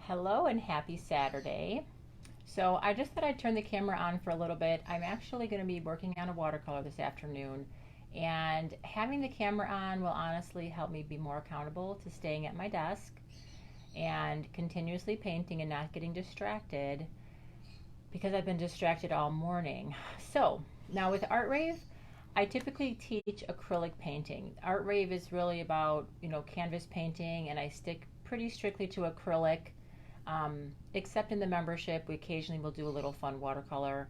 Hello and happy Saturday. So I just thought I'd turn the camera on for a little bit. I'm actually going to be working on a watercolor this afternoon, and having the camera on will honestly help me be more accountable to staying at my desk and continuously painting and not getting distracted, because I've been distracted all morning. So now with Art Rave, I typically teach acrylic painting. Art Rave is really about, canvas painting, and I stick pretty strictly to acrylic. Except in the membership, we occasionally will do a little fun watercolor.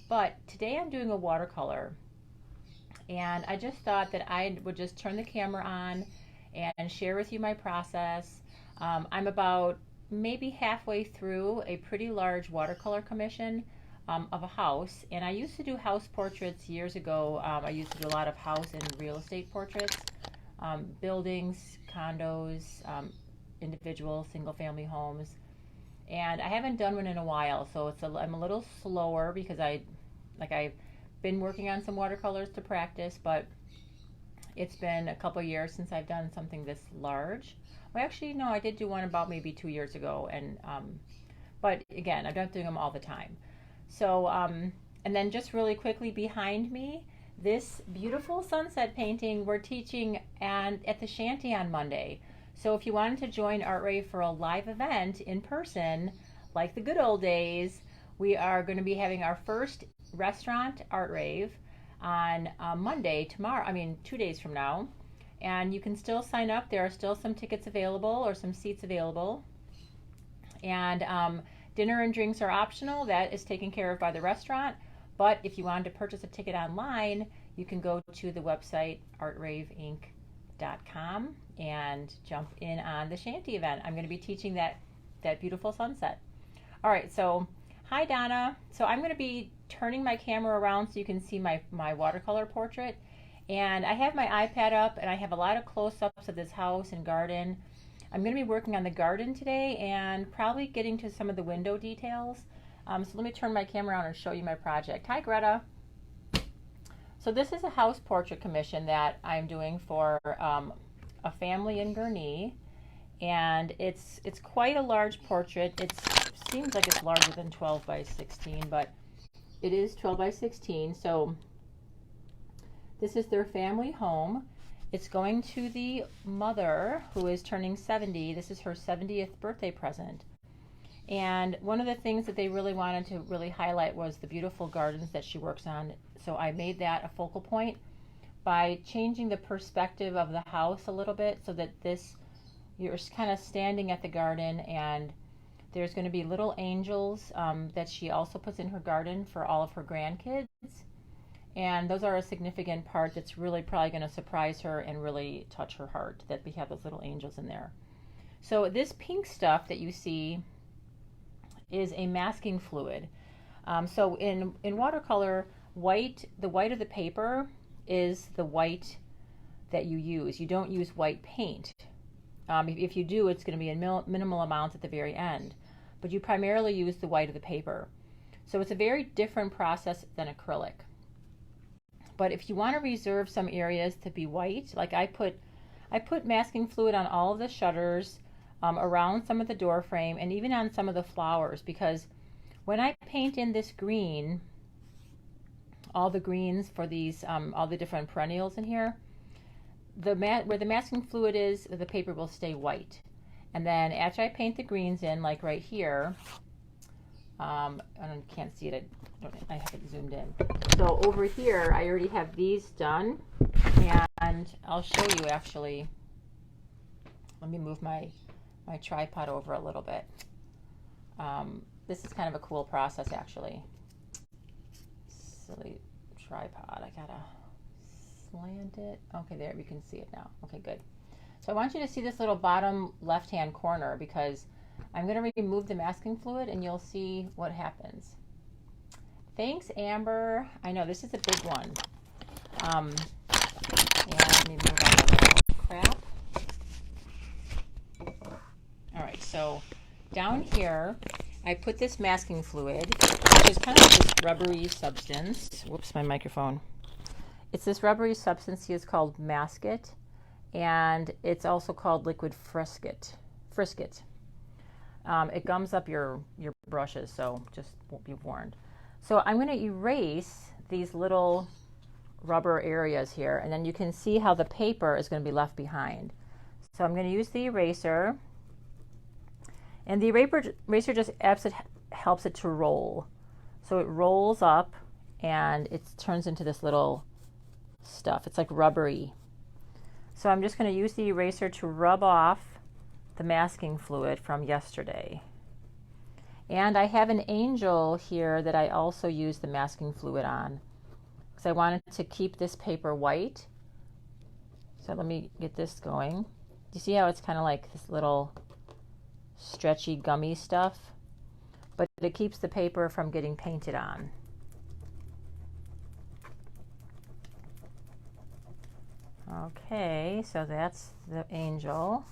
But today I'm doing a watercolor, and I just thought that I would just turn the camera on and share with you my process. I'm about maybe halfway through a pretty large watercolor commission of a house, and I used to do house portraits years ago. I used to do a lot of house and real estate portraits, buildings, condos, individual single-family homes. And I haven't done one in a while, so I'm a little slower because I've been working on some watercolors to practice, but it's been a couple years since I've done something this large. Well, actually, no, I did do one about maybe 2 years ago, and but again, I'm not doing them all the time. So, and then just really quickly behind me, this beautiful sunset painting we're teaching at the Shanty on Monday. So if you wanted to join Art Rave for a live event in person, like the good old days, we are going to be having our first restaurant Art Rave on Monday, tomorrow, 2 days from now. And you can still sign up. There are still some tickets available or some seats available. And dinner and drinks are optional. That is taken care of by the restaurant. But if you wanted to purchase a ticket online, you can go to the website artraveinc.com and jump in on the Shanty event. I'm going to be teaching that beautiful sunset. All right, so hi Donna. So I'm going to be turning my camera around so you can see my watercolor portrait. And I have my iPad up, and I have a lot of close-ups of this house and garden. I'm going to be working on the garden today and probably getting to some of the window details. So let me turn my camera on and show you my project. Hi Greta. So this is a house portrait commission that I'm doing for a family in Gurnee, and it's quite a large portrait. It seems like it's larger than 12 by 16, but it is 12 by 16. So this is their family home. It's going to the mother who is turning 70. This is her 70th birthday present. And one of the things that they really wanted to really highlight was the beautiful gardens that she works on. So I made that a focal point by changing the perspective of the house a little bit, so that you're kind of standing at the garden, and there's going to be little angels that she also puts in her garden for all of her grandkids. And those are a significant part that's really probably going to surprise her and really touch her heart, that we have those little angels in there. So this pink stuff that you see is a masking fluid. So in watercolor, the white of the paper is the white that you use. You don't use white paint. If you do, it's going to be in minimal amounts at the very end. But you primarily use the white of the paper. So it's a very different process than acrylic. But if you want to reserve some areas to be white, like I put masking fluid on all of the shutters, around some of the door frame, and even on some of the flowers, because when I paint in this green, all the greens for these, all the different perennials in here, where the masking fluid is, the paper will stay white. And then after I paint the greens in, like right here, I can't see it, I have it zoomed in. So over here, I already have these done, and I'll show you actually. Let me move my tripod over a little bit. This is kind of a cool process, actually. Silly tripod. I gotta slant it. Okay, there, we can see it now. Okay, good. So I want you to see this little bottom left-hand corner, because I'm going to remove the masking fluid and you'll see what happens. Thanks, Amber. I know this is a big one. And let me move on the little crap. All right, so down here, I put this masking fluid, which is kind of this rubbery substance. Whoops, my microphone. It's this rubbery substance. It's called Masket, and it's also called liquid frisket. It gums up your brushes, so just be warned. So I'm going to erase these little rubber areas here, and then you can see how the paper is going to be left behind. So I'm going to use the eraser, and the eraser just helps it to roll. So it rolls up and it turns into this little stuff. It's like rubbery. So I'm just going to use the eraser to rub off the masking fluid from yesterday. And I have an angel here that I also use the masking fluid on because I wanted to keep this paper white. So let me get this going. Do you see how it's kind of like this little stretchy gummy stuff? But it keeps the paper from getting painted on. Okay, so that's the angel.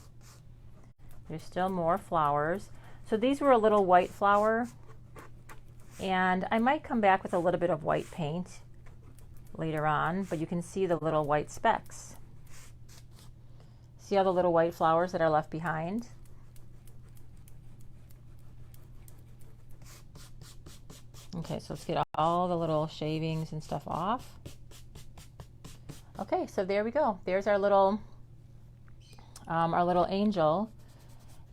There's still more flowers. So these were a little white flower, and I might come back with a little bit of white paint later on, but you can see the little white specks. See all the little white flowers that are left behind? Okay, so let's get all the little shavings and stuff off. Okay, so there we go. There's our little angel.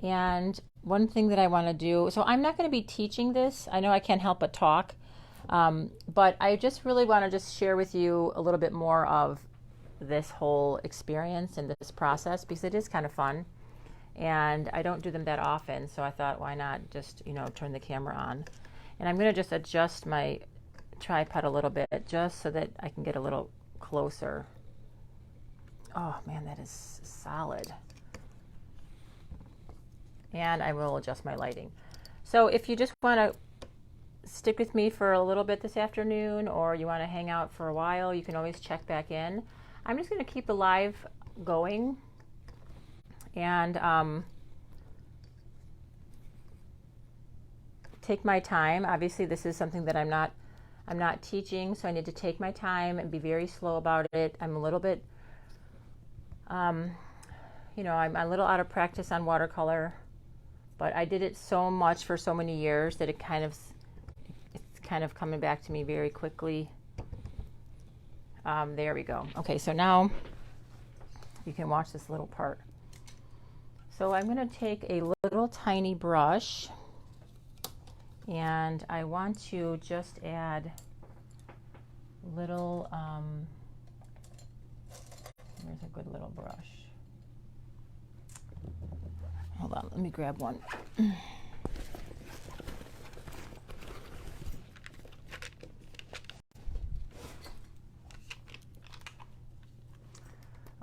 And one thing that I want to do, so I'm not going to be teaching this. I know I can't help but talk, but I just really want to just share with you a little bit more of this whole experience and this process because it is kind of fun. And I don't do them that often, so I thought, why not just, turn the camera on. And I'm going to just adjust my tripod a little bit just so that I can get a little closer. Oh man, that is solid. And I will adjust my lighting. So if you just want to stick with me for a little bit this afternoon, or you want to hang out for a while, you can always check back in. I'm just going to keep the live going. And take my time. Obviously, this is something that I'm not teaching, so I need to take my time and be very slow about it. I'm a little bit, I'm a little out of practice on watercolor, but I did it so much for so many years that it's kind of coming back to me very quickly. There we go. Okay, so now you can watch this little part. So I'm going to take a little tiny brush, and I want to just add little, where's a good little brush? Hold on, let me grab one.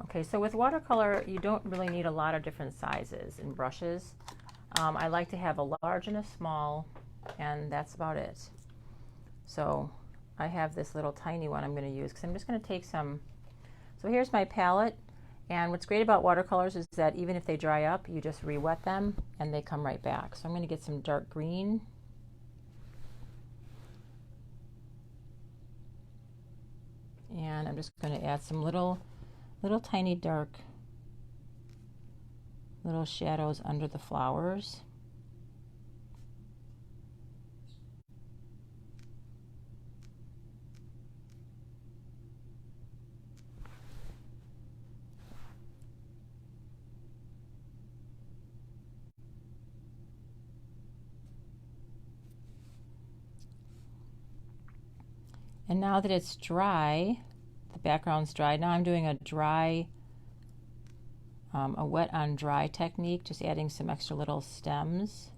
Okay, so with watercolor, you don't really need a lot of different sizes and brushes. I like to have a large and a small, and that's about it. So I have this little tiny one I'm going to use because I'm just going to take some. So here's my palette, and what's great about watercolors is that even if they dry up, you just re-wet them and they come right back. So I'm going to get some dark green. And I'm just going to add some little tiny dark little shadows under the flowers. And now that it's dry, the background's dry, now I'm doing a dry, a wet on dry technique, just adding some extra little stems.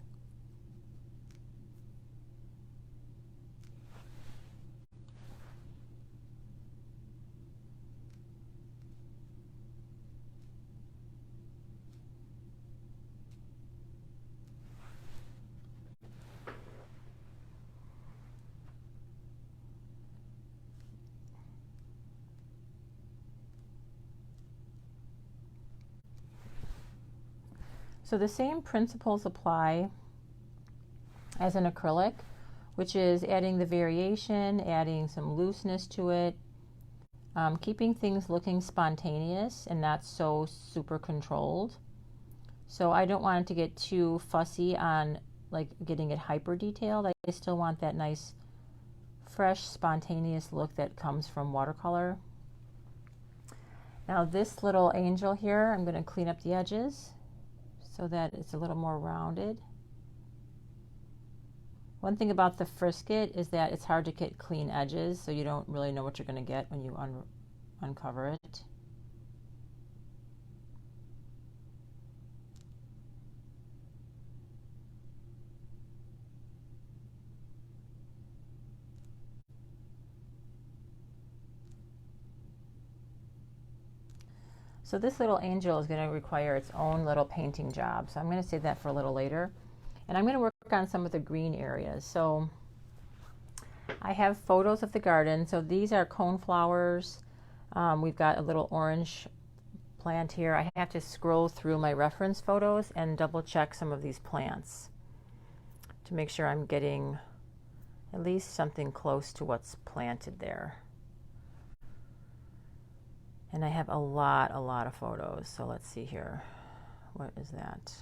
So the same principles apply as an acrylic, which is adding the variation, adding some looseness to it, keeping things looking spontaneous and not so super controlled. So I don't want it to get too fussy on like getting it hyper detailed. I still want that nice, fresh, spontaneous look that comes from watercolor. Now this little angel here, I'm going to clean up the edges so that it's a little more rounded. One thing about the frisket is that it's hard to get clean edges, so you don't really know what you're going to get when you uncover it. So this little angel is going to require its own little painting job. So I'm going to save that for a little later. And I'm going to work on some of the green areas. So I have photos of the garden. So these are coneflowers. We've got a little orange plant here. I have to scroll through my reference photos and double check some of these plants to make sure I'm getting at least something close to what's planted there. And I have a lot of photos. So let's see here. What is that?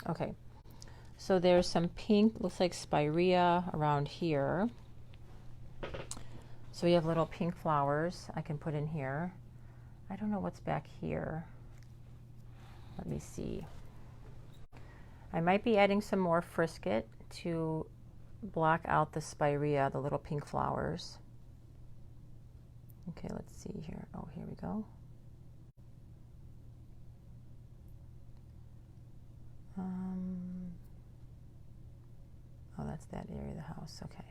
Okay. So there's some pink, looks like spirea around here. So we have little pink flowers I can put in here. I don't know what's back here. Let me see. I might be adding some more frisket to block out the spirea, the little pink flowers. Okay, let's see here. Oh, here we go. Oh, that's that area of the house. Okay.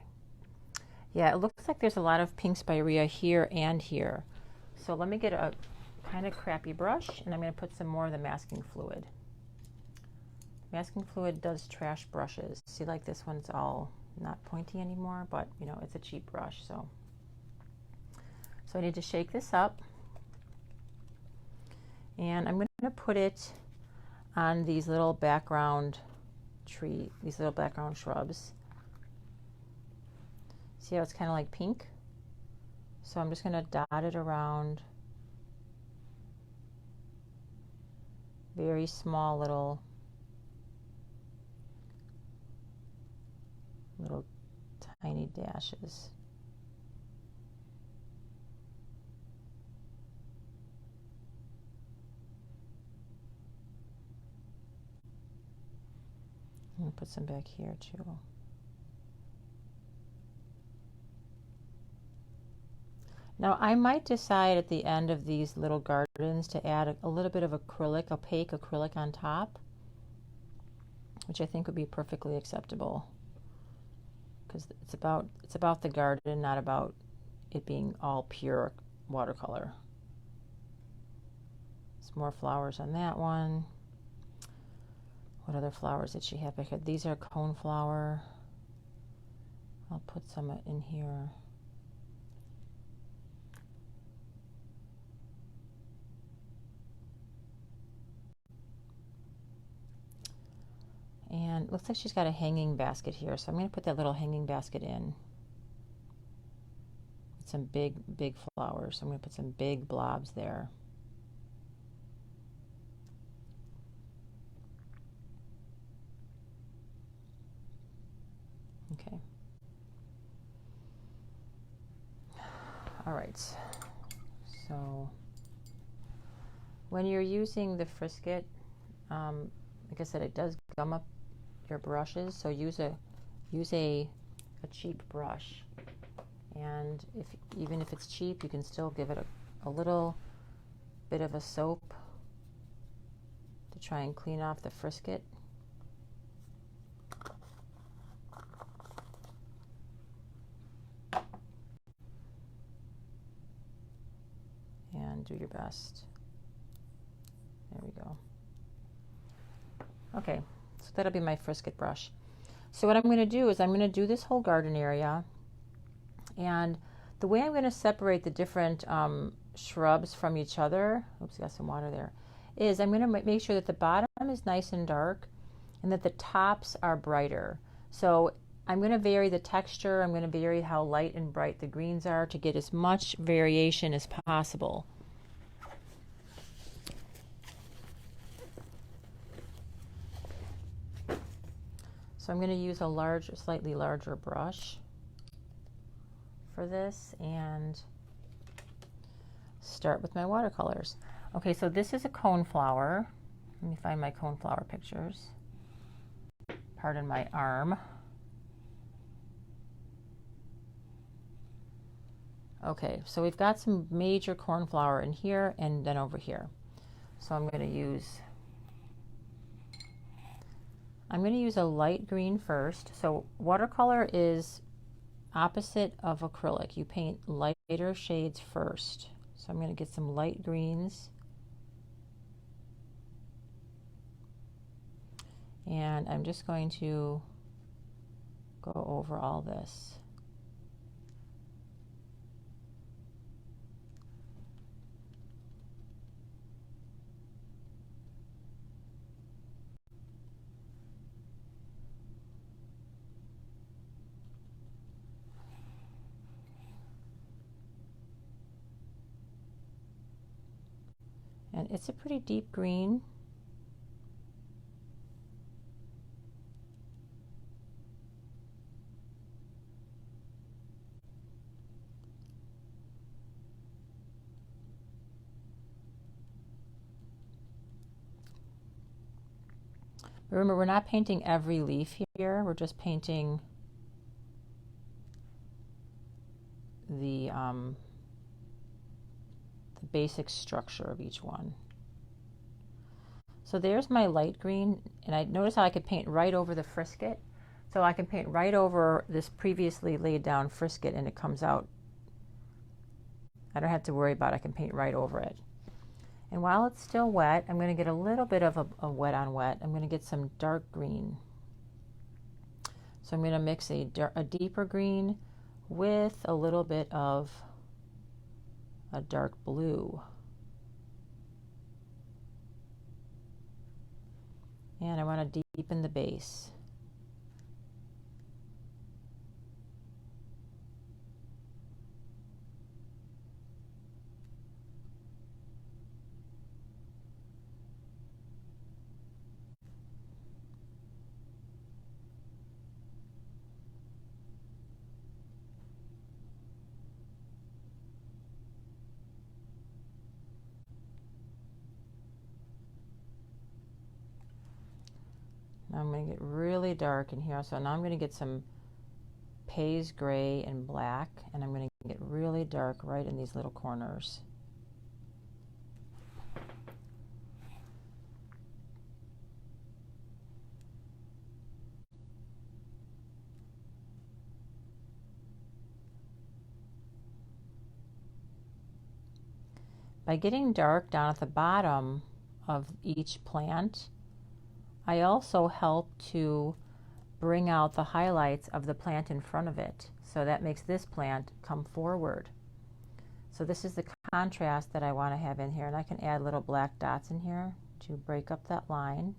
Yeah, it looks like there's a lot of pink spirea here and here. So let me get a kind of crappy brush, and I'm going to put some more of the masking fluid. Masking fluid does trash brushes. See, like this one's all not pointy anymore, but you know, it's a cheap brush. So I need to shake this up, and I'm going to put it on these little background these little background shrubs. See how it's kind of like pink? So I'm just going to dot it around. Very small little tiny dashes. I'm going to put some back here too. Now I might decide at the end of these little gardens to add a little bit of acrylic, opaque acrylic on top, which I think would be perfectly acceptable, because it's about the garden, not about it being all pure watercolor. Some more flowers on that one. What other flowers did she have back here? These are coneflower. I'll put some in here. And it looks like she's got a hanging basket here, so I'm going to put that little hanging basket in. Some big flowers. So I'm going to put some big blobs there. Okay. All right. So when you're using the frisket, like I said, it does gum up your brushes, so use a cheap brush. And even if it's cheap, you can still give it a little bit of a soap to try and clean off the frisket. And do your best. There we go. Okay, so that'll be my frisket brush. So what I'm going to do is I'm going to do this whole garden area, and the way I'm going to separate the different shrubs from each other, oops, got some water there, is I'm going to make sure that the bottom is nice and dark and that the tops are brighter. So I'm going to vary the texture, I'm going to vary how light and bright the greens are to get as much variation as possible. So I'm going to use a slightly larger brush for this and start with my watercolors. Okay, so this is a coneflower. Let me find my coneflower pictures. Pardon my arm. Okay, so we've got some major cornflower in here and then over here. So I'm going to use a light green first. So watercolor is opposite of acrylic. You paint lighter shades first. So I'm going to get some light greens. And I'm just going to go over all this. And it's a pretty deep green. Remember, we're not painting every leaf here. We're just painting the basic structure of each one. So there's my light green, and I notice how I could paint right over the frisket. So I can paint right over this previously laid down frisket and it comes out. I don't have to worry about it. I can paint right over it. And while it's still wet, I'm going to get a little bit of a wet on wet. I'm going to get some dark green. So I'm going to mix a deeper green with a little bit of a dark blue. And I want to deepen the base. Now I'm going to get really dark in here. So now I'm going to get some Pays gray and black, and I'm going to get really dark right in these little corners. By getting dark down at the bottom of each plant, I also help to bring out the highlights of the plant in front of it. So that makes this plant come forward. So this is the contrast that I want to have in here, and I can add little black dots in here to break up that line.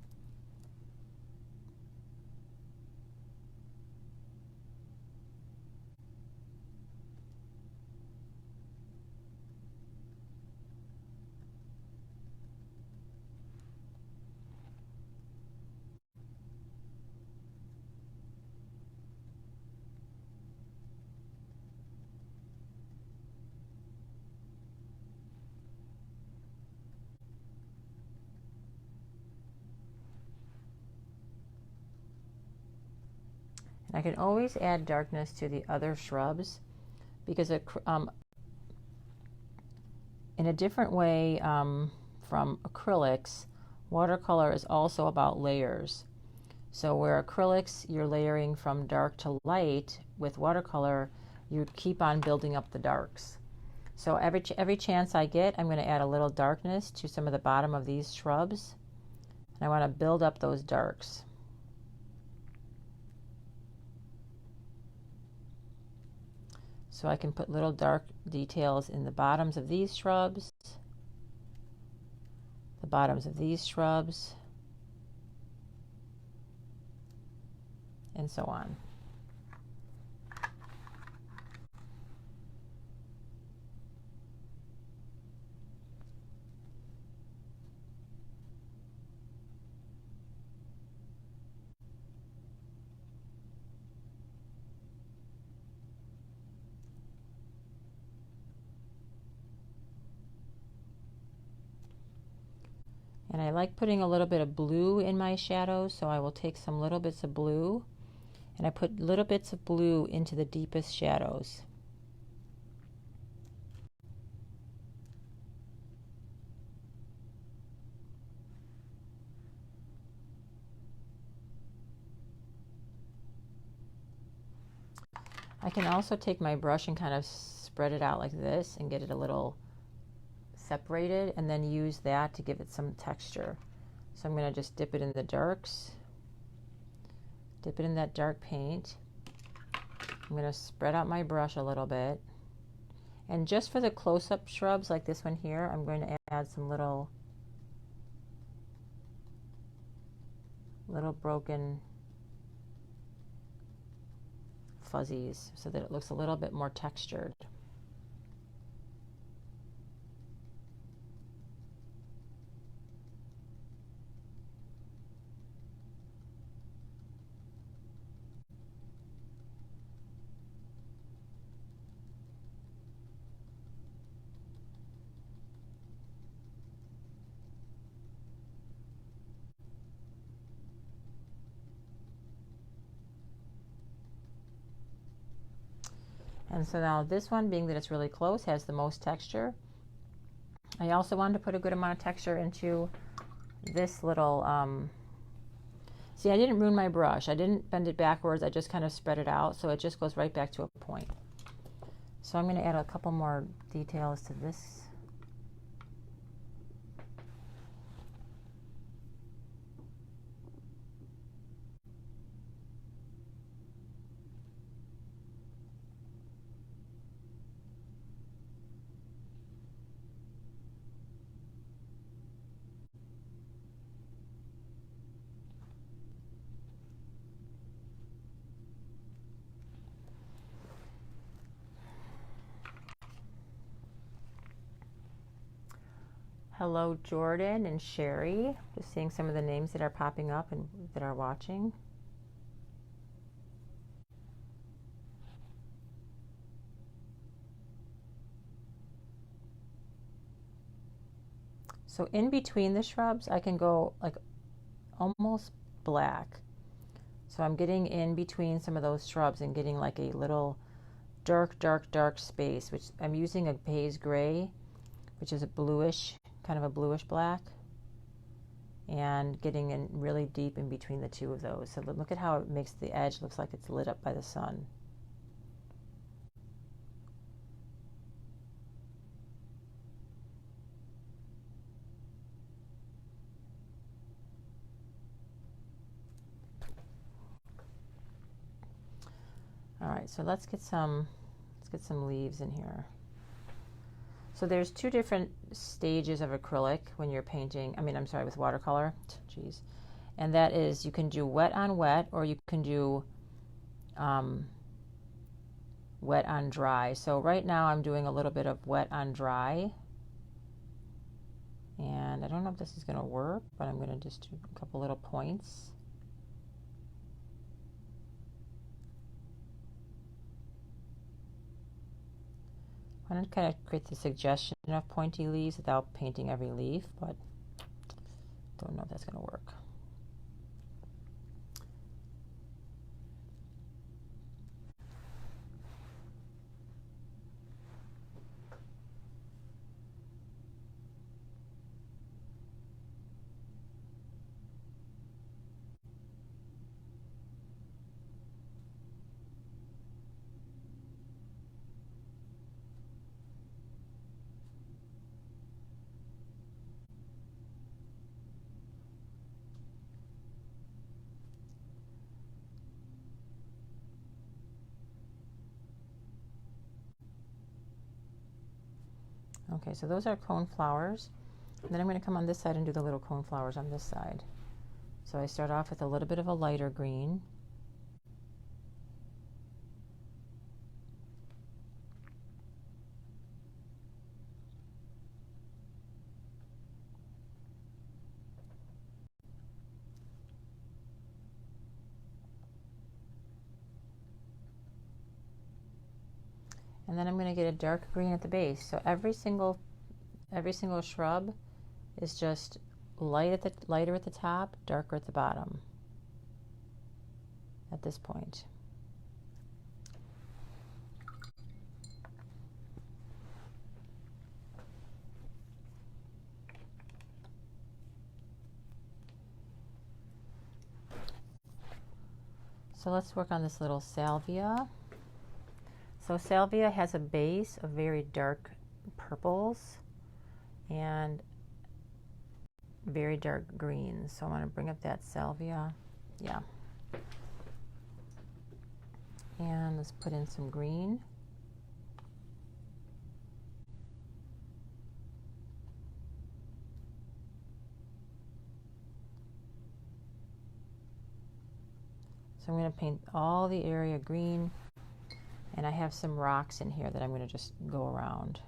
And I can always add darkness to the other shrubs because in a different way from acrylics, watercolor is also about layers. So where acrylics, you're layering from dark to light, with watercolor, you keep on building up the darks. So every chance I get, I'm going to add a little darkness to some of the bottom of these shrubs. And I want to build up those darks. So I can put little dark details in the bottoms of these shrubs, the bottoms of these shrubs, and so on. And I like putting a little bit of blue in my shadows, so I will take some little bits of blue, and I put little bits of blue into the deepest shadows. I can also take my brush and kind of spread it out like this and get it a little separated, and then use that to give it some texture. So I'm going to just dip it in the darks, dip it in that dark paint. I'm going to spread out my brush a little bit, and just for the close-up shrubs like this one here, I'm going to add some little broken fuzzies so that it looks a little bit more textured. And so now this one, being that it's really close, has the most texture. I also wanted to put a good amount of texture into this little, see, I didn't ruin my brush. I didn't bend it backwards. I just kind of spread it out, so it just goes right back to a point. So I'm going to add a couple more details to this. Hello, Jordan and Sherry. Just seeing some of the names that are popping up and that are watching. So in between the shrubs, I can go like almost black. So I'm getting in between some of those shrubs and getting like a little dark, dark, dark space, which I'm using a Pays gray, which is a bluish, kind of a bluish black, and getting in really deep in between the two of those. So look at how it makes the edge looks like it's lit up by the sun. All right, so let's get some leaves in here. So there's two different stages of acrylic when you're painting, with watercolor, geez. And that is, you can do wet on wet, or you can do wet on dry. So right now I'm doing a little bit of wet on dry. And I don't know if this is going to work, but I'm going to just do a couple little points. I'm going to kind of create the suggestion of pointy leaves without painting every leaf, but don't know if that's going to work. Okay, so those are cone flowers. And then I'm going to come on this side and do the little cone flowers on this side. So I start off with a little bit of a lighter green. And then I'm going to get a dark green at the base. So every single shrub is just lighter at the top, darker at the bottom at this point. So let's work on this little salvia. So salvia has a base of very dark purples and very dark greens. So I'm going to bring up that salvia. Yeah. And let's put in some green. So I'm going to paint all the area green, and I have some rocks in here that I'm going to just go around.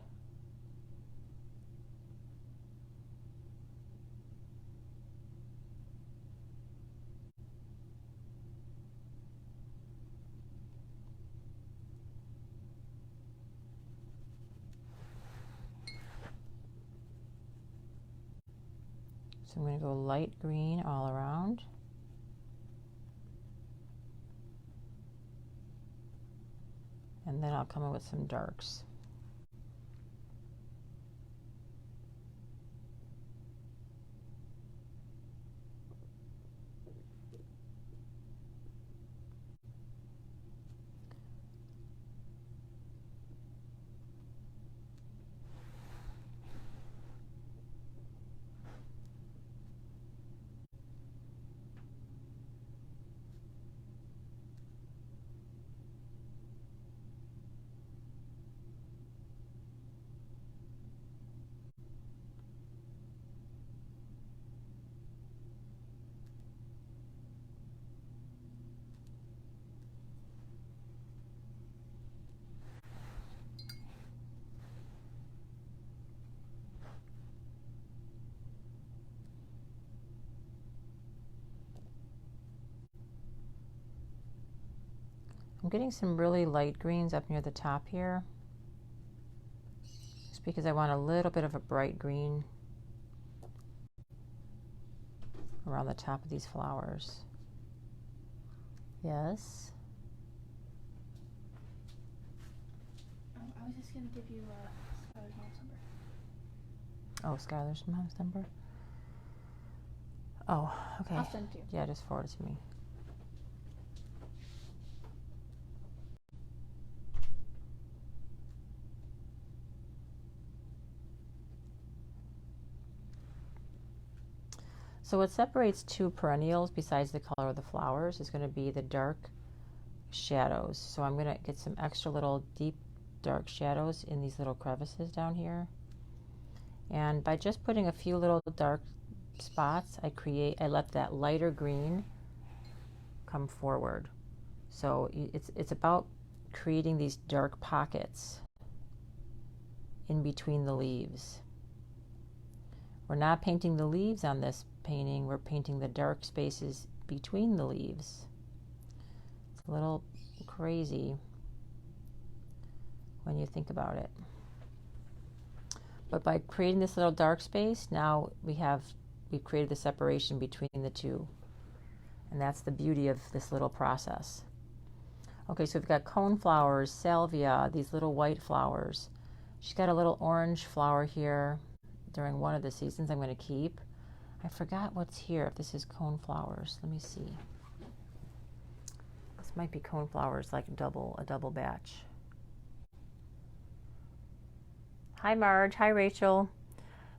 So I'm going to go light green all around. And then I'll come in with some darks. I'm getting some really light greens up near the top here, just because I want a little bit of a bright green around the top of these flowers. Yes? I was just going to give you Skylar's mom's number. Oh, Skylar's mom's number? Oh, okay. I'll send it to you. Yeah, just forward it to me. So what separates two perennials besides the color of the flowers is going to be the dark shadows. So I'm going to get some extra little deep dark shadows in these little crevices down here. And by just putting a few little dark spots, I let that lighter green come forward. So it's about creating these dark pockets in between the leaves. We're not painting the leaves on this painting, we're painting the dark spaces between the leaves. It's a little crazy when you think about it. But by creating this little dark space, now we've created the separation between the two. And that's the beauty of this little process. Okay, so we've got cone flowers, salvia, these little white flowers. She's got a little orange flower here during one of the seasons I'm going to keep. I forgot what's here, if this is cone flowers. Let me see. This might be cone flowers, like a double batch. Hi Marge, hi Rachel.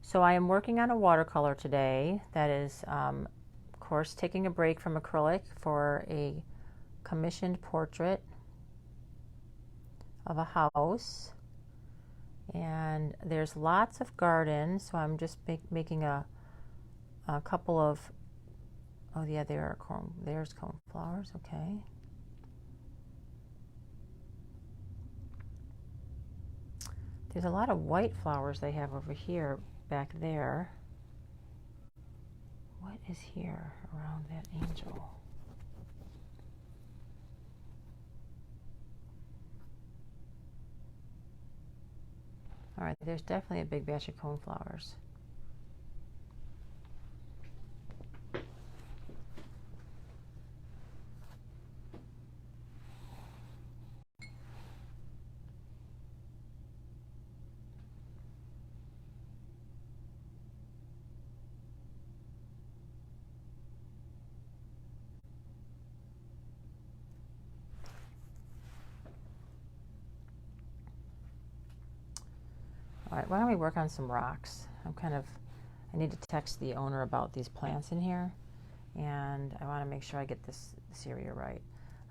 So I am working on a watercolor today that is, of course, taking a break from acrylic for a commissioned portrait of a house. And there's lots of gardens, so I'm just making a couple of, oh yeah, there's cone flowers, okay. There's a lot of white flowers they have over here, back there. What is here around that angel? All right, there's definitely a big batch of cone flowers. All right, why don't we work on some rocks? I need to text the owner about these plants in here, and I want to make sure I get this area right.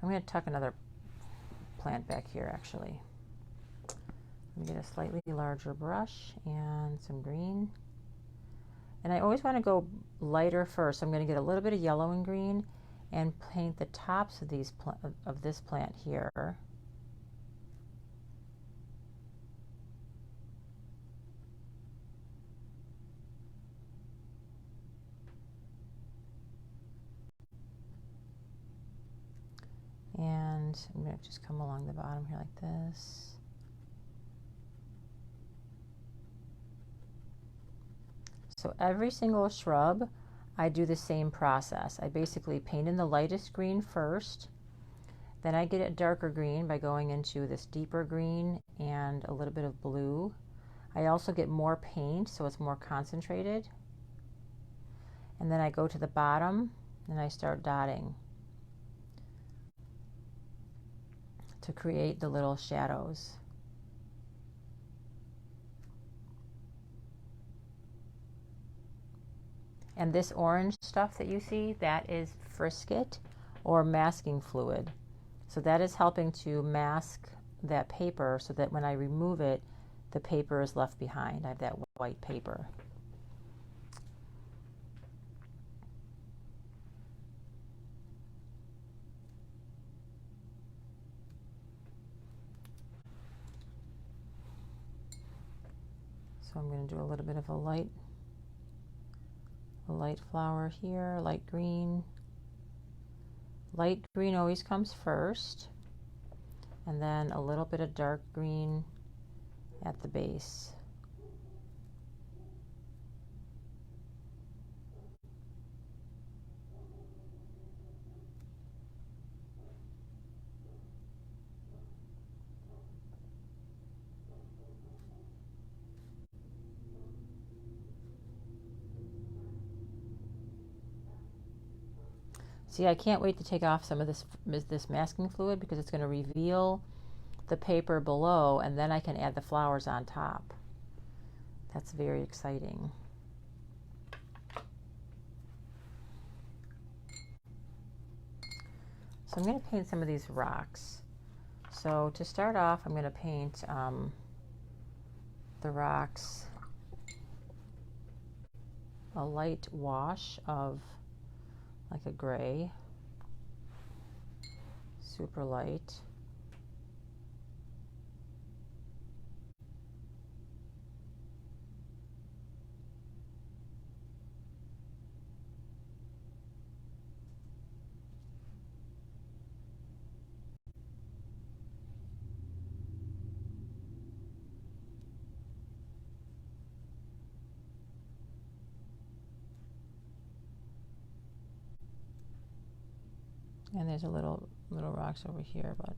I'm going to tuck another plant back here, actually. Let me get a slightly larger brush and some green. And I always want to go lighter first. So I'm going to get a little bit of yellow and green and paint the tops of this plant here. And I'm going to just come along the bottom here like this. So every single shrub, I do the same process. I basically paint in the lightest green first, then I get a darker green by going into this deeper green and a little bit of blue. I also get more paint, so it's more concentrated. And then I go to the bottom and I start dotting to create the little shadows. And this orange stuff that you see, that is frisket or masking fluid. So that is helping to mask that paper so that when I remove it, the paper is left behind. I have that white paper. So I'm going to do a little bit of a light flower here, light green. Light green always comes first, and then a little bit of dark green at the base. See, I can't wait to take off some of this masking fluid because it's going to reveal the paper below, and then I can add the flowers on top. That's very exciting. So I'm going to paint some of these rocks. So to start off, I'm going to paint the rocks a light wash of like a gray, super light. And there's a little rocks over here, but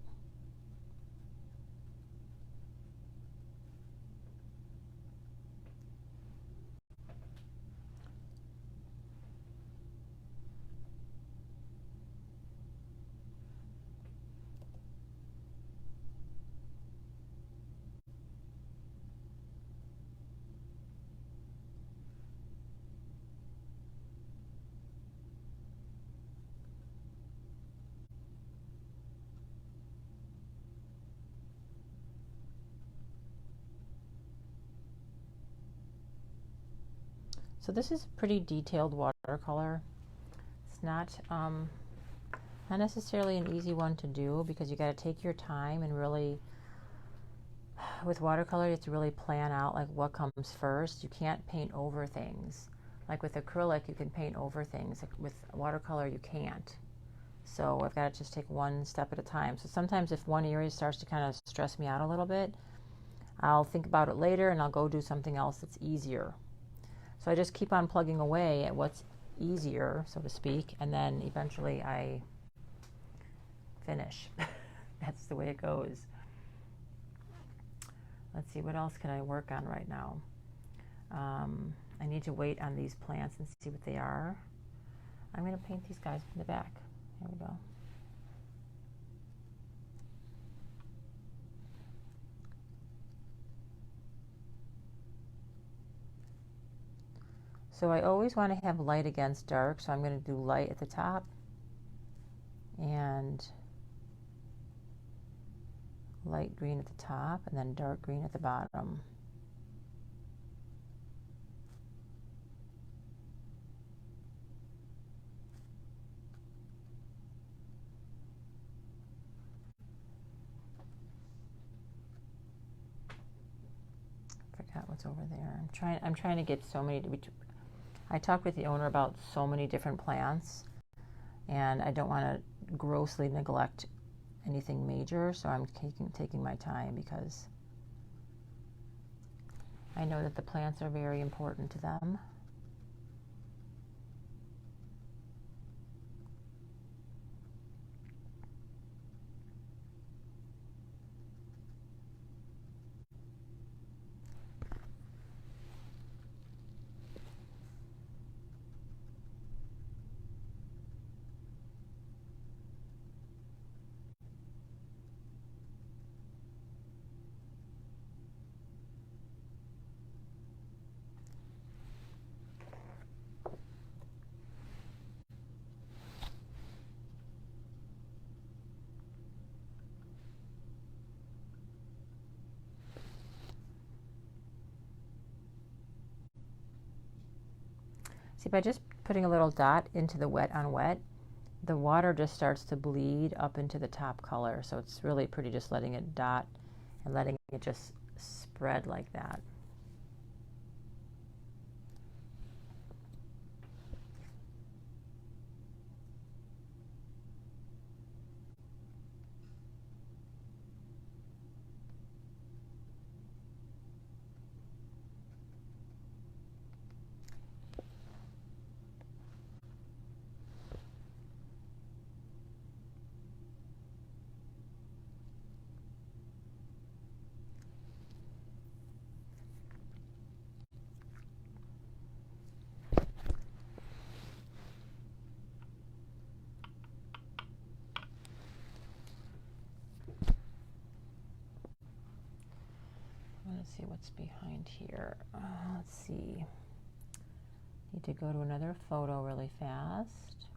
so this is a pretty detailed watercolor. It's not necessarily an easy one to do because you got to take your time and really, with watercolor, you have to really plan out like what comes first. You can't paint over things. Like with acrylic, you can paint over things. Like with watercolor, you can't. So I've got to just take one step at a time. So sometimes if one area starts to kind of stress me out a little bit, I'll think about it later and I'll go do something else that's easier. So I just keep on plugging away at what's easier, so to speak, and then eventually I finish. That's the way it goes. Let's see, what else can I work on right now? I need to wait on these plants and see what they are. I'm going to paint these guys from the back. Here we go. So I always want to have light against dark, so I'm going to do light at the top and light green at the top and then dark green at the bottom. Forgot what's over there. I'm trying to get so many to be. I talked with the owner about so many different plants, and I don't want to grossly neglect anything major, so I'm taking my time because I know that the plants are very important to them. See, by just putting a little dot into the wet on wet, the water just starts to bleed up into the top color. So it's really pretty just letting it dot and letting it just spread like that. Let's see what's behind here. Let's see. Need to go to another photo really fast.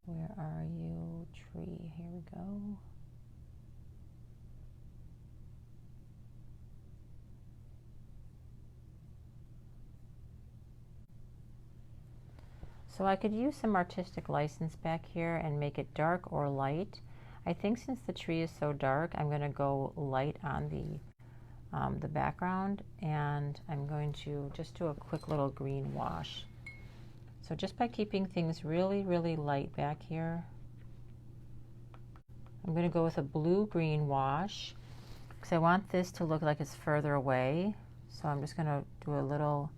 Where are you? Tree. Here we go. So I could use some artistic license back here and make it dark or light. I think since the tree is so dark, I'm going to go light on the background, and I'm going to just do a quick little green wash. So just by keeping things really, really light back here, I'm going to go with a blue-green wash because I want this to look like it's further away. So I'm just going to do a little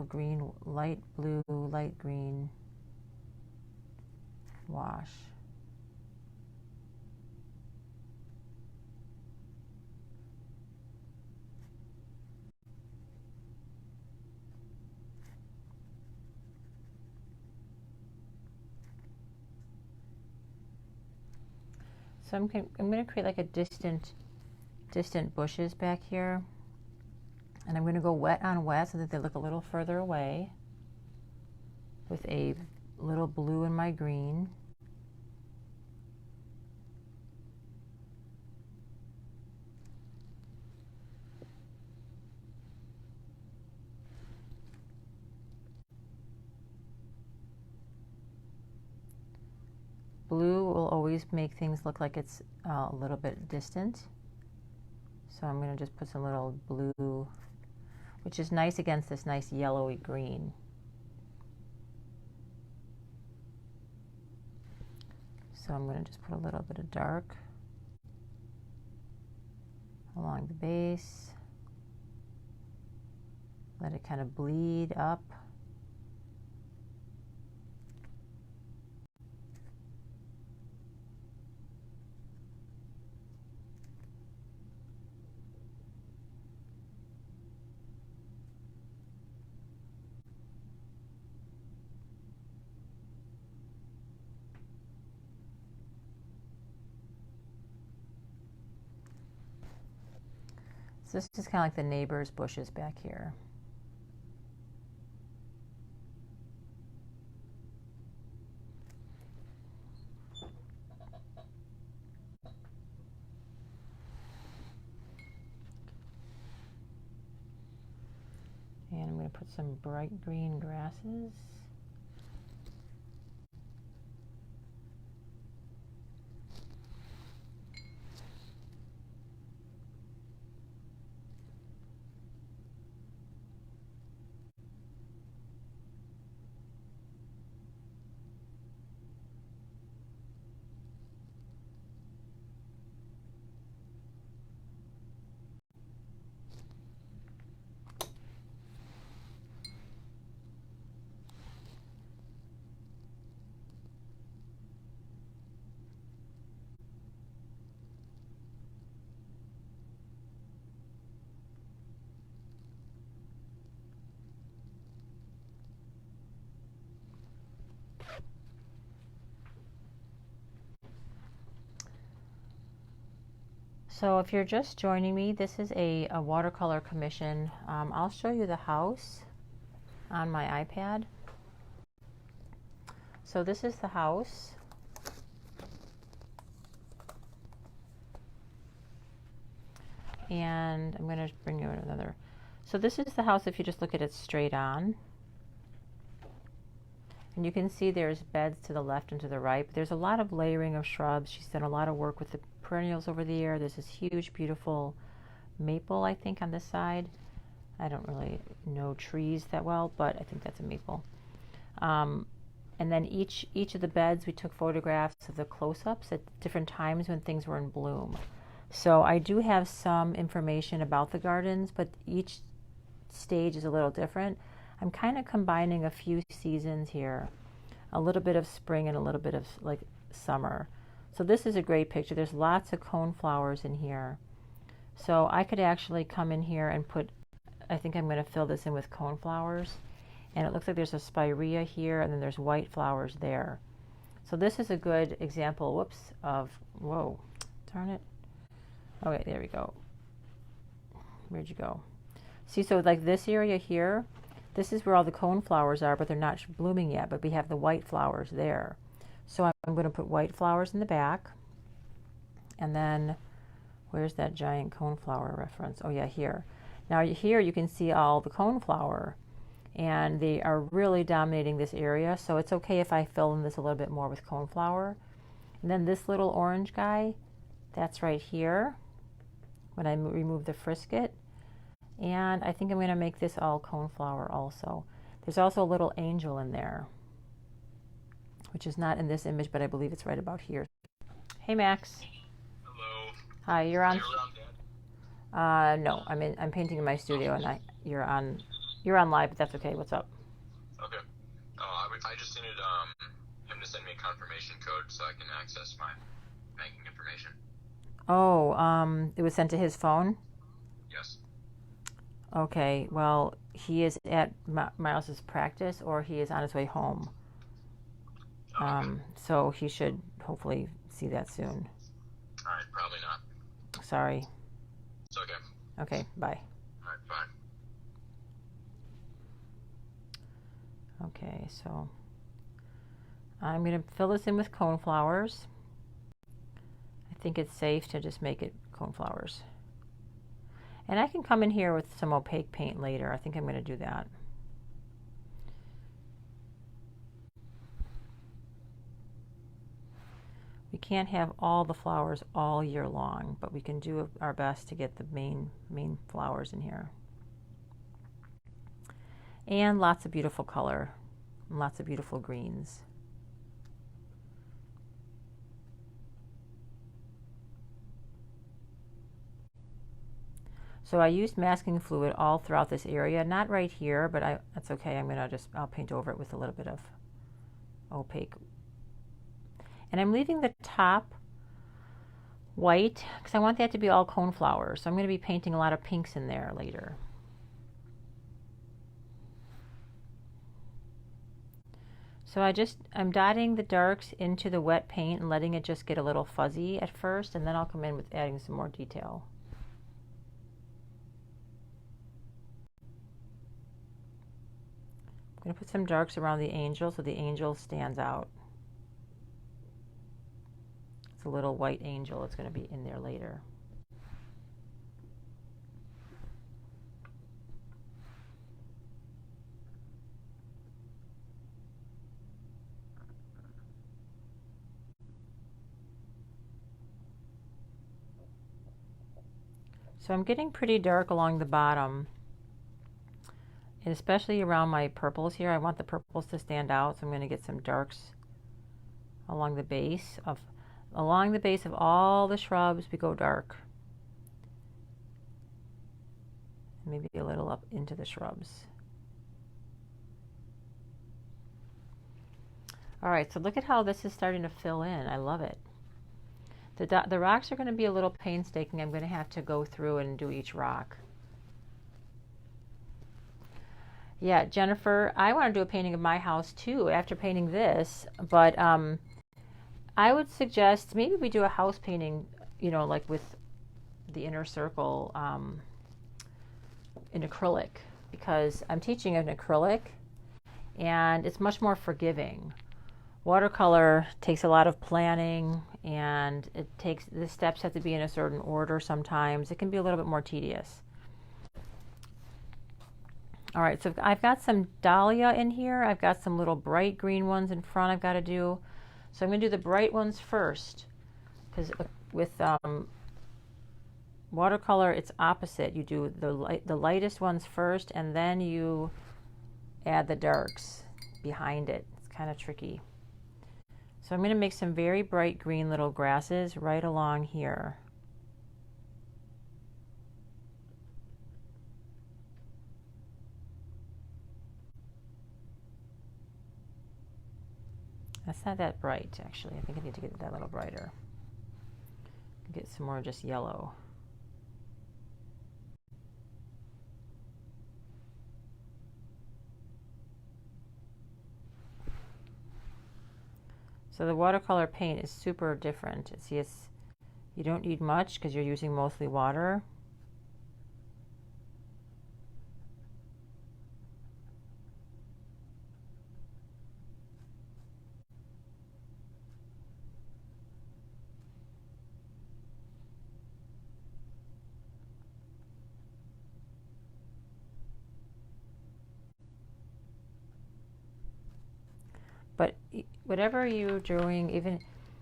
green, light blue, light green wash. So I'm going to create like a distant bushes back here. And I'm going to go wet on wet so that they look a little further away with a little blue in my green. Blue will always make things look like it's a little bit distant. So I'm going to just put some little blue, which is nice against this nice yellowy green. So I'm going to just put a little bit of dark along the base. Let it kind of bleed up. So this is kind of like the neighbor's bushes back here. And I'm going to put some bright green grasses. So if you're just joining me, this is a watercolor commission. I'll show you the house on my iPad. So this is the house. And I'm going to bring you another. So this is the house if you just look at it straight on. And you can see there's beds to the left and to the right. But there's a lot of layering of shrubs. She's done a lot of work with the perennials over there. There's this huge, beautiful maple, I think, on this side. I don't really know trees that well, but I think that's a maple. And then each of the beds, we took photographs of the close-ups at different times when things were in bloom. So I do have some information about the gardens, but each stage is a little different. I'm kind of combining a few seasons here, a little bit of spring and a little bit of like summer. So this is a great picture. There's lots of cone flowers in here. So I could actually come in here and put, I think I'm going to fill this in with cone flowers. And it looks like there's a spirea here and then there's white flowers there. So this is a good example, whoops, of, whoa, darn it. Okay, there we go. Where'd you go? See, so like this area here, this is where all the cone flowers are, but they're not blooming yet, but we have the white flowers there. So I'm going to put white flowers in the back. And then, where's that giant cone flower reference? Oh yeah, here. Now here you can see all the cone flower, and they are really dominating this area, so it's okay if I fill in this a little bit more with cone flower. And then this little orange guy, that's right here, when I remove the frisket. And I think I'm going to make this all cone flower also. There's also a little angel in there, which is not in this image, but I believe it's right about here. Hey, Max. Hello. Hi, you're on. You're around, Dad? No, I'm painting in my studio, and you're on live, but that's okay. What's up? Okay. I just needed him to send me a confirmation code so I can access my banking information. Oh, it was sent to his phone? Yes. Okay, well, he is at Miles's practice, or he is on his way home. Okay. So he should hopefully see that soon. All right, probably not. Sorry. It's okay. Okay, bye. All right, bye. Okay, so I'm going to fill this in with cone flowers. I think it's safe to just make it cone flowers. And I can come in here with some opaque paint later. I think I'm going to do that. We can't have all the flowers all year long, but we can do our best to get the main flowers in here. And lots of beautiful color, and lots of beautiful greens. So I used masking fluid all throughout this area, not right here, but that's okay. I'll paint over it with a little bit of opaque. And I'm leaving the top white because I want that to be all cone flowers. So I'm going to be painting a lot of pinks in there later. So I'm dotting the darks into the wet paint and letting it just get a little fuzzy at first, and then I'll come in with adding some more detail. going to put some darks around the angel so the angel stands out. It's a little white angel. It's going to be in there later. So I'm getting pretty dark along the bottom, and especially around my purples here. I want the purples to stand out, so I'm going to get some darks along the base of all the shrubs. We go dark, maybe a little up into the shrubs. All right, so look at how this is starting to fill in. I love it. The rocks are going to be a little painstaking. I'm going to have to go through and do each rock. Yeah, Jennifer, I want to do a painting of my house too after painting this, but I would suggest maybe we do a house painting, you know, like with the inner circle in acrylic, because I'm teaching in acrylic and it's much more forgiving. Watercolor takes a lot of planning, and the steps have to be in a certain order sometimes. It can be a little bit more tedious. All right, so I've got some Dahlia in here. I've got some little bright green ones in front I've got to do. So I'm going to do the bright ones first, because with watercolor, it's opposite. You do the lightest ones first, and then you add the darks behind it. It's kind of tricky. So I'm going to make some very bright green little grasses right along here. That's not that bright, actually. I think I need to get that a little brighter. Get some more just yellow. So the watercolor paint is super different. See, you don't need much because you're using mostly water. But whatever you're doing, even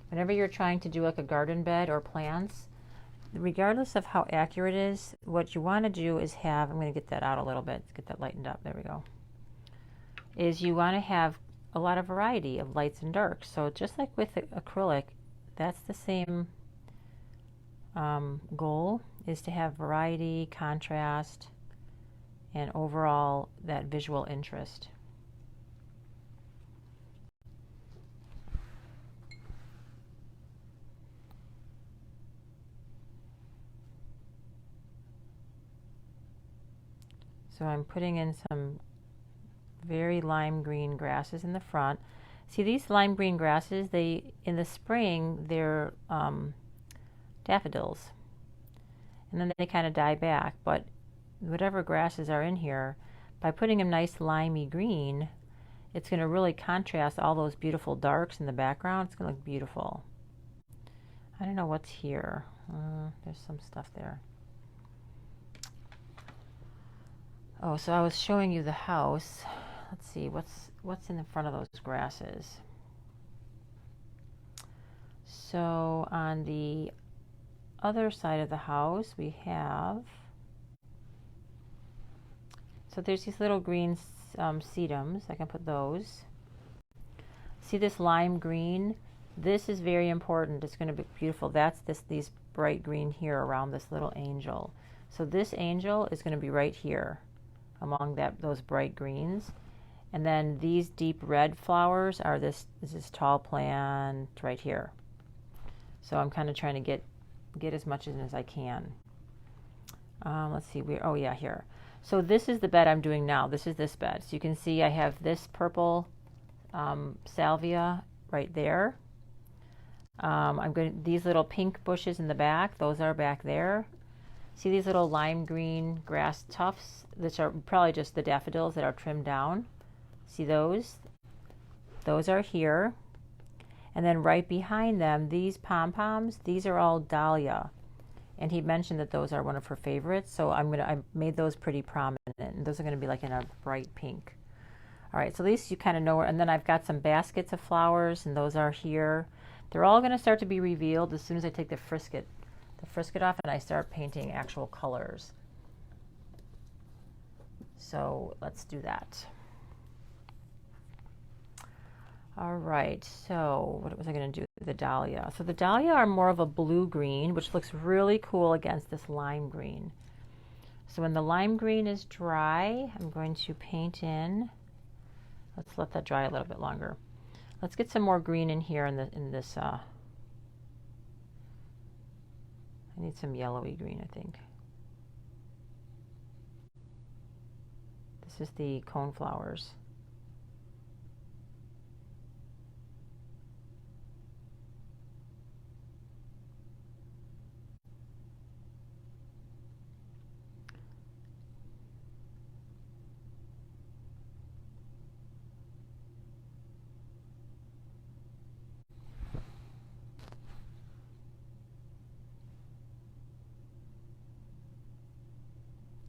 whenever you're trying to do like a garden bed or plants, regardless of how accurate it is, what you want to do is have, I'm going to get that out a little bit, get that lightened up, there we go, is you want to have a lot of variety of lights and darks. So just like with acrylic, that's the same goal, is to have variety, contrast, and overall that visual interest. So I'm putting in some very lime green grasses in the front. See, these lime green grasses, in the spring, they're daffodils. And then they kind of die back. But whatever grasses are in here, by putting them nice limey green, it's going to really contrast all those beautiful darks in the background. It's going to look beautiful. I don't know what's here. There's some stuff there. Oh, so I was showing you the house. Let's see, what's in the front of those grasses. So on the other side of the house, we have, so there's these little green sedums. I can put those. See this lime green? This is very important. It's going to be beautiful. That's these bright green here around this little angel. So this angel is going to be right here among those bright greens, and then these deep red flowers are this tall plant right here. So I'm kind of trying to get as much in as I can. Let's see, oh yeah, here. So this is the bed I'm doing now. This is this bed. So you can see I have this purple salvia right there. These little pink bushes in the back, those are back there. See these little lime green grass tufts, which are probably just the daffodils that are trimmed down. See those? Those are here. And then right behind them, these pom-poms, these are all Dahlia. And he mentioned that those are one of her favorites, so I made those pretty prominent. And those are going to be like in a bright pink. All right, so at least you kind of know where. And then I've got some baskets of flowers, and those are here. They're all going to start to be revealed as soon as I take the frisket off and I start painting actual colors. So let's do that. All right, so what was I going to do? The Dahlia. So the Dahlia are more of a blue-green, which looks really cool against this lime green. So when the lime green is dry, I'm going to paint in. Let's let that dry a little bit longer. Let's get some more green in here in this. I need some yellowy green, I think. This is the coneflowers.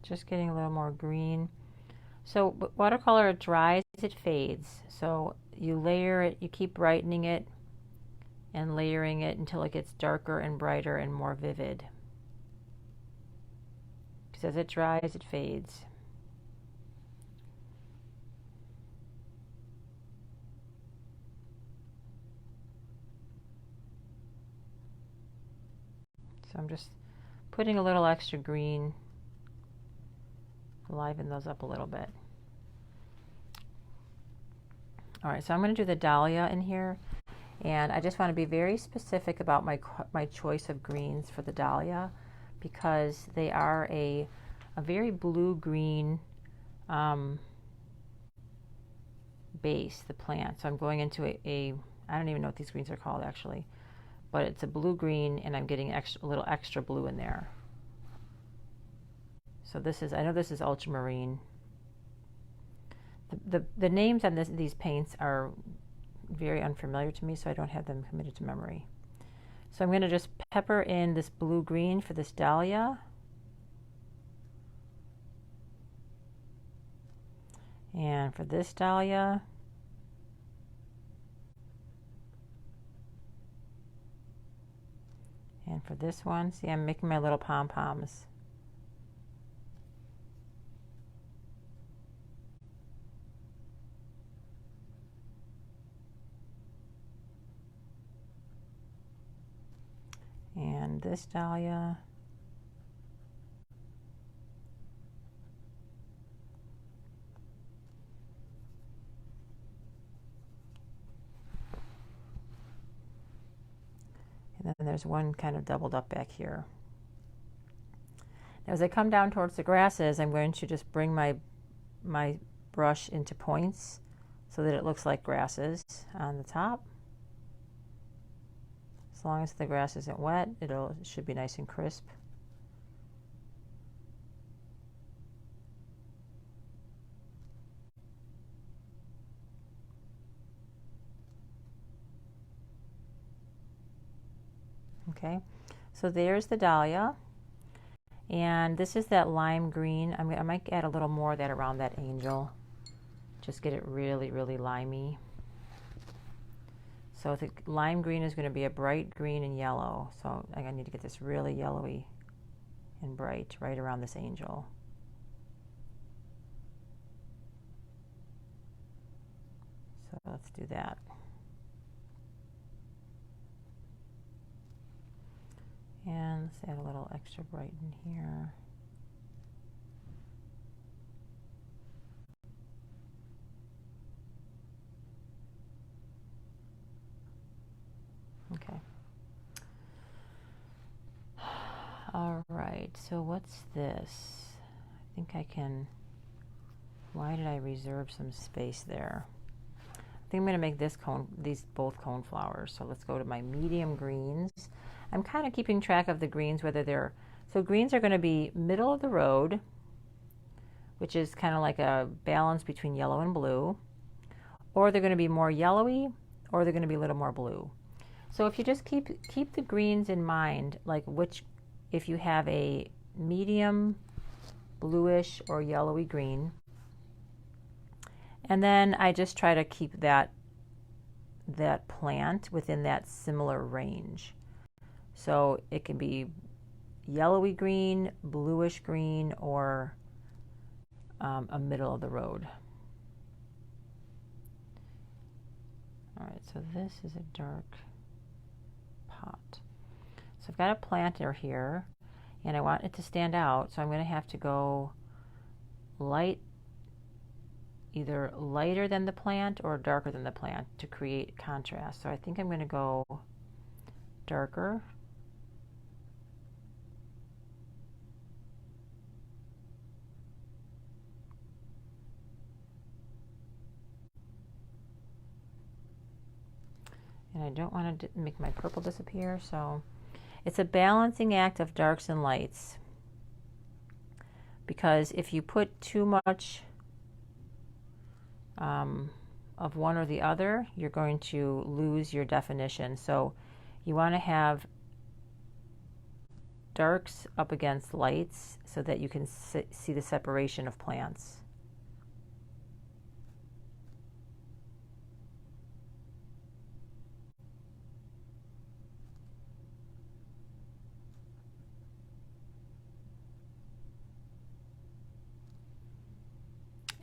Just getting a little more green. So watercolor, it dries, it fades. So you layer it, you keep brightening it and layering it until it gets darker and brighter and more vivid. Because as it dries, it fades. So I'm just putting a little extra green, liven those up a little bit. All right, so I'm going to do the Dahlia in here, and I just want to be very specific about my choice of greens for the Dahlia, because they are a very blue-green base, the plant. So I'm going into I don't even know what these greens are called actually, but it's a blue-green, and I'm getting a little extra blue in there. So this is, I know this is ultramarine. The names on these paints are very unfamiliar to me, so I don't have them committed to memory. So I'm going to just pepper in this blue-green for this Dahlia. And for this Dahlia. And for this one, see, I'm making my little pom-poms. And this Dahlia. And then there's one kind of doubled up back here. Now, as I come down towards the grasses, I'm going to just bring my brush into points so that it looks like grasses on the top. As long as the grass isn't wet, it should be nice and crisp. Okay, so there's the Dahlia, and this is that lime green. I might add a little more of that around that angel, just get it really, really limey. So the lime green is going to be a bright green and yellow. So I need to get this really yellowy and bright right around this angel. So let's do that. And let's add a little extra bright in here. Okay. All right, so what's this? I think I can, why did I reserve some space there? I think I'm going to make these both cone flowers. So let's go to my medium greens. I'm kind of keeping track of the greens, so greens are going to be middle of the road, which is kind of like a balance between yellow and blue. or they're going to be more yellowy, or they're going to be a little more blue. So if you just keep the greens in mind, like if you have a medium bluish or yellowy green, and then I just try to keep that plant within that similar range. So it can be yellowy green, bluish green, or a middle of the road. All right, so this is a dark pot. So I've got a planter here, and I want it to stand out, so I'm going to have to go either lighter than the plant or darker than the plant to create contrast. So I think I'm going to go darker. And I don't want to make my purple disappear, so it's a balancing act of darks and lights. Because if you put too much of one or the other, you're going to lose your definition. So you want to have darks up against lights so that you can see the separation of plants.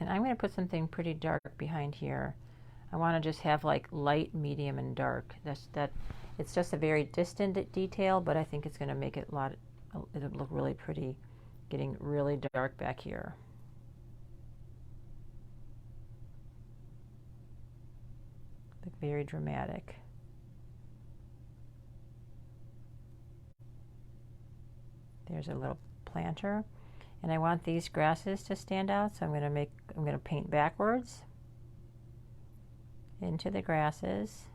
And I'm going to put something pretty dark behind here. I want to just have like light, medium, and dark. It's just a very distant detail, but I think it's going to make it it'll look really pretty, getting really dark back here. Look very dramatic. There's a little planter. And I want these grasses to stand out, so I'm going to paint backwards into the grasses.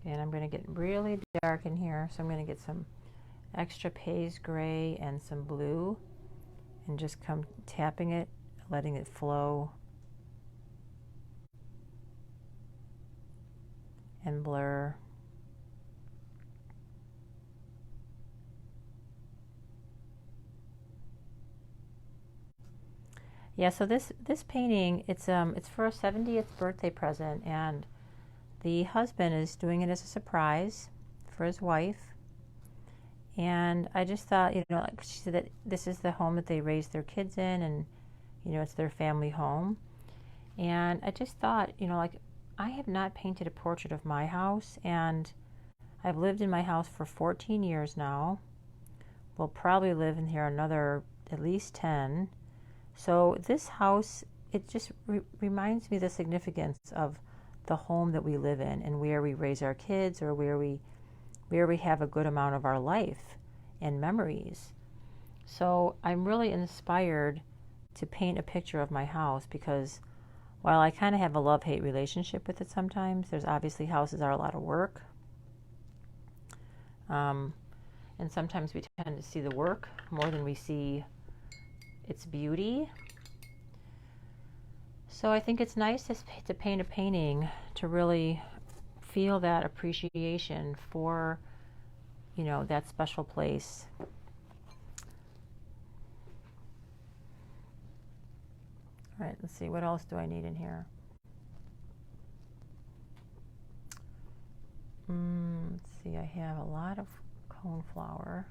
And I'm going to get really dark in here, so I'm going to get some extra Pays gray and some blue, and just come tapping it, letting it flow and blur. Yeah, so this painting, it's for a 70th birthday present, and the husband is doing it as a surprise for his wife. And I just thought, like she said, that this is the home that they raised their kids in, and, it's their family home. And I just thought, like, I have not painted a portrait of my house, and I've lived in my house for 14 years now. We'll probably live in here another at least 10. So this house, it just reminds me the significance of the home that we live in and where we raise our kids, or where we have a good amount of our life and memories. So I'm really inspired to paint a picture of my house, because while I kind of have a love-hate relationship with it sometimes, there's obviously houses are a lot of work. And sometimes we tend to see the work more than we see its beauty. So I think it's nice to paint a painting to really feel that appreciation for, that special place. All right, let's see, what else do I need in here? Let's see, I have a lot of coneflower.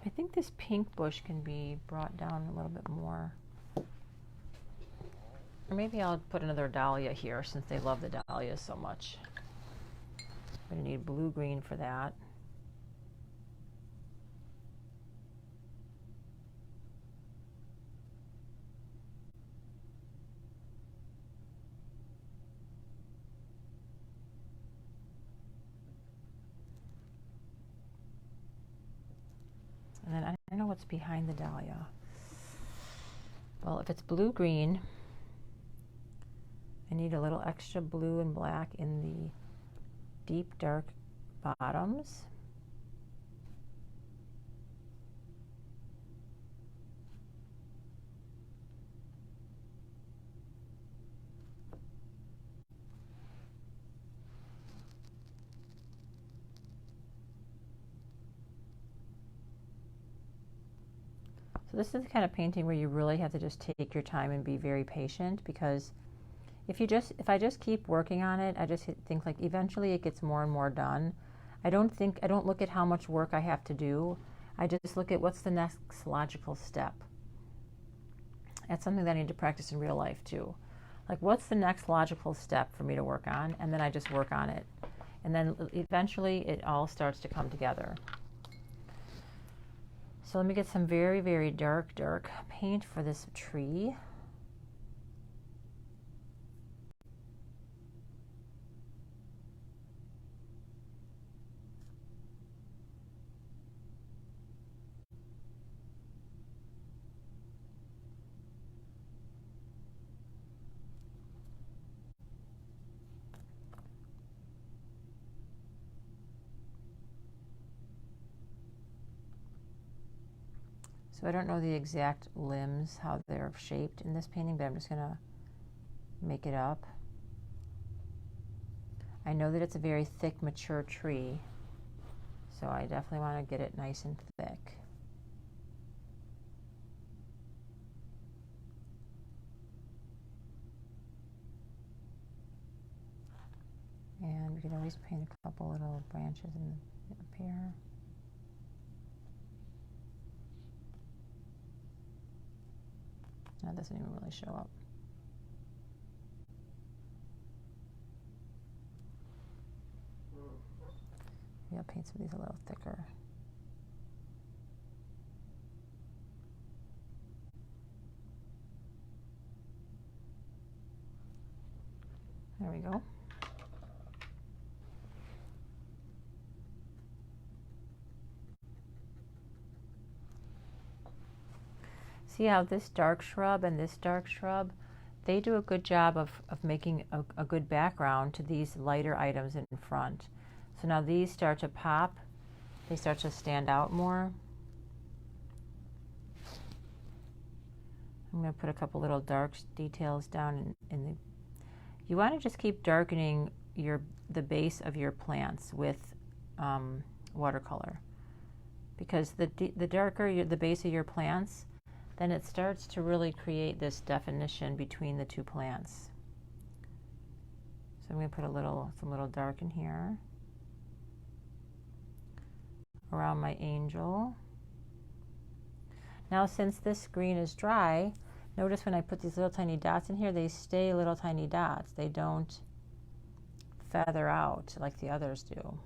I think this pink bush can be brought down a little bit more. Or maybe I'll put another dahlia here, since they love the dahlias so much. I'm going to need blue-green for that. What's behind the dahlia? Well, if it's blue-green, I need a little extra blue and black in the deep dark bottoms. So this is the kind of painting where you really have to just take your time and be very patient, because if I just keep working on it, I just think like eventually it gets more and more done. I don't look at how much work I have to do. I just look at what's the next logical step. That's something that I need to practice in real life too. Like, what's the next logical step for me to work on? And then I just work on it. And then eventually it all starts to come together. So let me get some very, very dark paint for this tree. So I don't know the exact limbs, how they're shaped in this painting, but I'm just going to make it up. I know that it's a very thick, mature tree, so I definitely want to get it nice and thick. And we can always paint a couple little branches up here. That doesn't even really show up. Maybe I'll paint some of these a little thicker. There we go. See how this dark shrub and this dark shrub, they do a good job of making a good background to these lighter items in front. So now these start to pop, they start to stand out more. I'm going to put a couple little dark details down in the. You want to just keep darkening the base of your plants with watercolor, because the darker the base of your plants, then it starts to really create this definition between the two plants. So I'm going to put some little dark in here around my angel. Now, since this green is dry, notice when I put these little tiny dots in here, they stay little tiny dots. They don't feather out like the others do.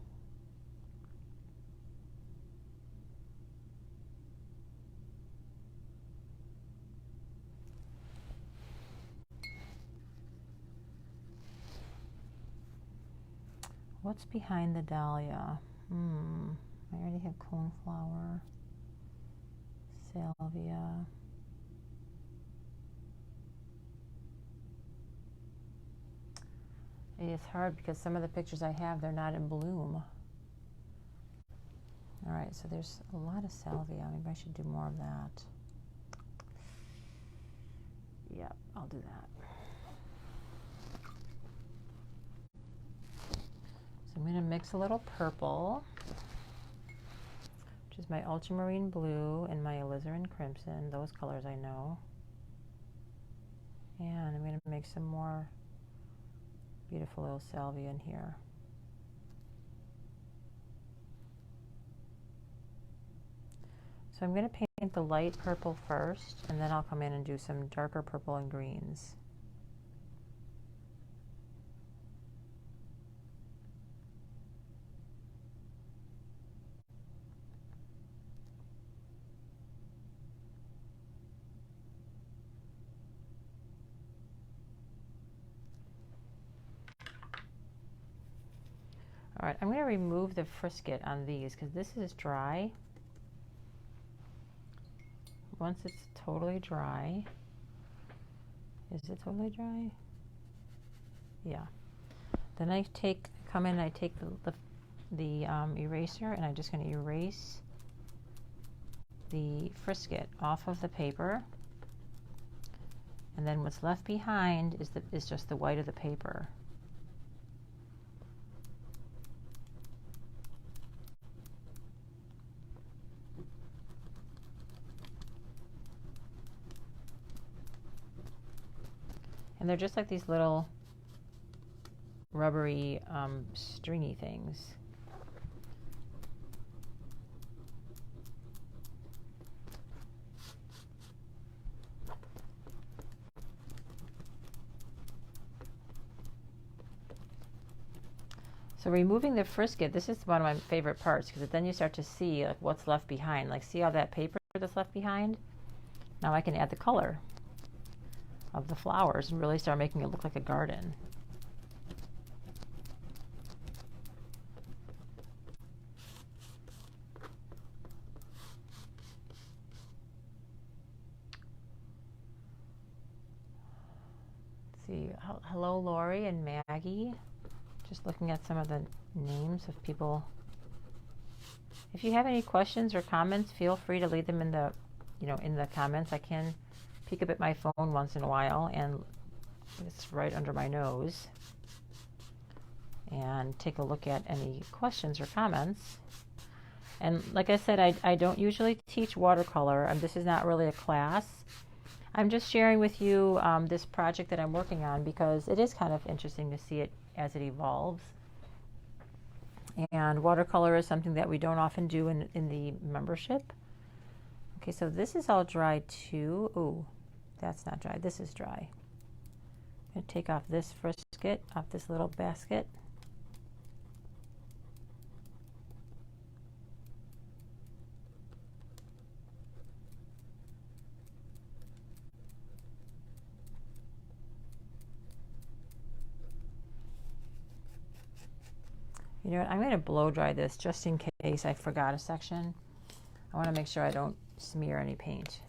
What's behind the dahlia? I already have coneflower, salvia. It's hard because some of the pictures I have, they're not in bloom. All right, so there's a lot of salvia. Maybe I should do more of that. Yep, I'll do that. I'm going to mix a little purple, which is my ultramarine blue and my alizarin crimson. Those colors I know. And I'm going to make some more beautiful little salvia in here. So I'm going to paint the light purple first, and then I'll come in and do some darker purple and greens. All right, I'm going to remove the frisket on these because this is dry. once it's totally dry, is it totally dry? Yeah. Then I come in and I take the eraser, and I'm just going to erase the frisket off of the paper. And then what's left behind is just the white of the paper. And they're just like these little rubbery, stringy things. So removing the frisket, this is one of my favorite parts, because then you start to see like what's left behind. Like, see all that paper that's left behind? Now I can add the color of the flowers and really start making it look like a garden. Let's see, hello Lori and Maggie. Just looking at some of the names of people. If you have any questions or comments, feel free to leave them in the, in the comments. I can peek up at my phone once in a while, and it's right under my nose, and take a look at any questions or comments. And like I said, I don't usually teach watercolor. This is not really a class. I'm just sharing with you this project that I'm working on, because it is kind of interesting to see it as it evolves. And watercolor is something that we don't often do in the membership. Okay, so this is all dry too. Ooh, that's not dry. This is dry. I'm going to take off this frisket off this little basket. You know what, I'm going to blow dry this just in case I forgot a section. I want to make sure I don't smear any paint.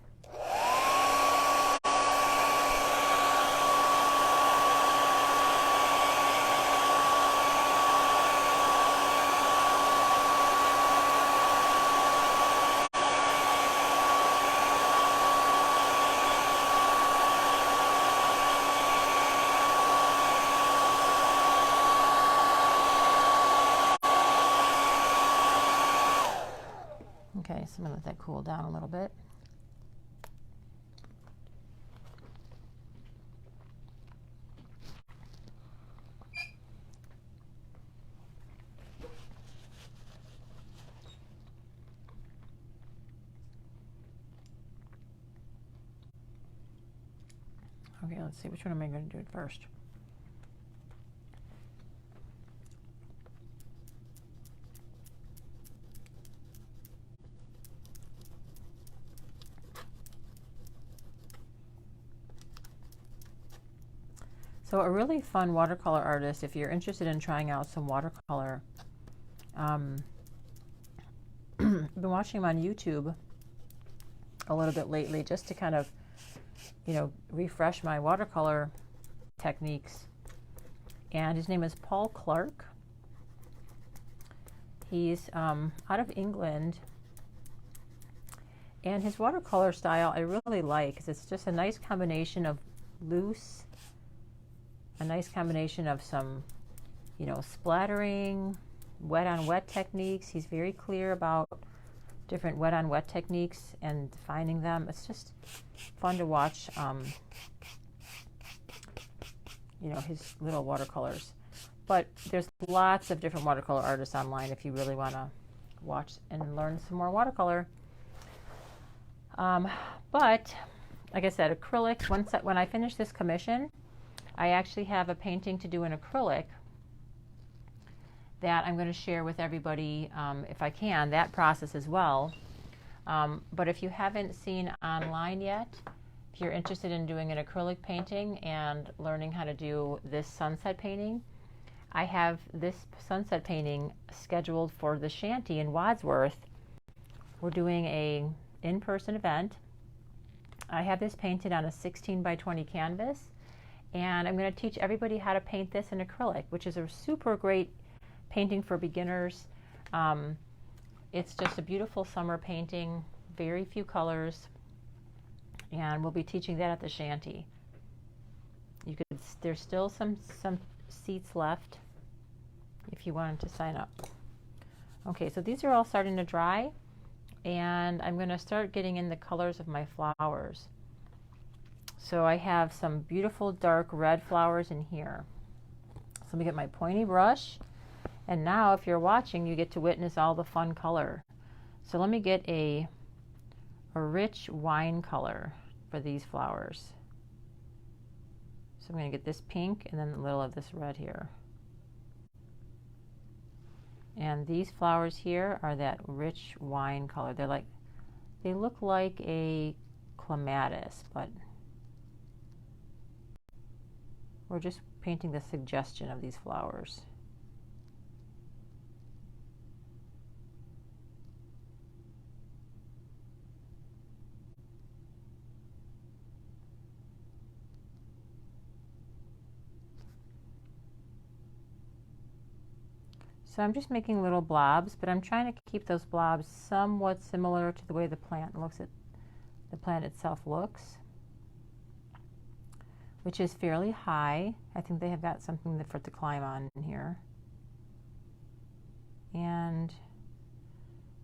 Okay, so I'm going to let that cool down a little bit. Okay, let's see, which one am I going to do it first? So a really fun watercolor artist, if you're interested in trying out some watercolor, I've been watching him on YouTube a little bit lately, just to kind of, refresh my watercolor techniques. And his name is Paul Clark. He's out of England, and his watercolor style I really like, because it's just a nice combination of loose, a nice combination of some, splattering, wet on wet techniques. He's very clear about different wet on wet techniques and defining them. It's just fun to watch, his little watercolors. But there's lots of different watercolor artists online if you really want to watch and learn some more watercolor. But like I said, acrylic, when I finish this commission, I actually have a painting to do in acrylic that I'm going to share with everybody, if I can, that process as well. But if you haven't seen online yet, if you're interested in doing an acrylic painting and learning how to do this sunset painting, I have this sunset painting scheduled for the Shanty in Wadsworth. We're doing a in-person event I have this painted on a 16 by 20 canvas, and I'm going to teach everybody how to paint this in acrylic, which is a super great painting for beginners. It's just a beautiful summer painting, very few colors, and we'll be teaching that at the shanty. There's still some seats left if you wanted to sign up. Okay, so these are all starting to dry, and I'm going to start getting in the colors of my flowers. So I have some beautiful dark red flowers in here. So let me get my pointy brush, and now if you're watching, you get to witness all the fun color. So let me get a rich wine color for these flowers. So I'm going to get this pink and then a little of this red here. And these flowers here are that rich wine color. They look like a clematis, but we're just painting the suggestion of these flowers. So I'm just making little blobs, but I'm trying to keep those blobs somewhat similar to the way the plant itself looks, which is fairly high. I think they have got something for it to climb on in here. And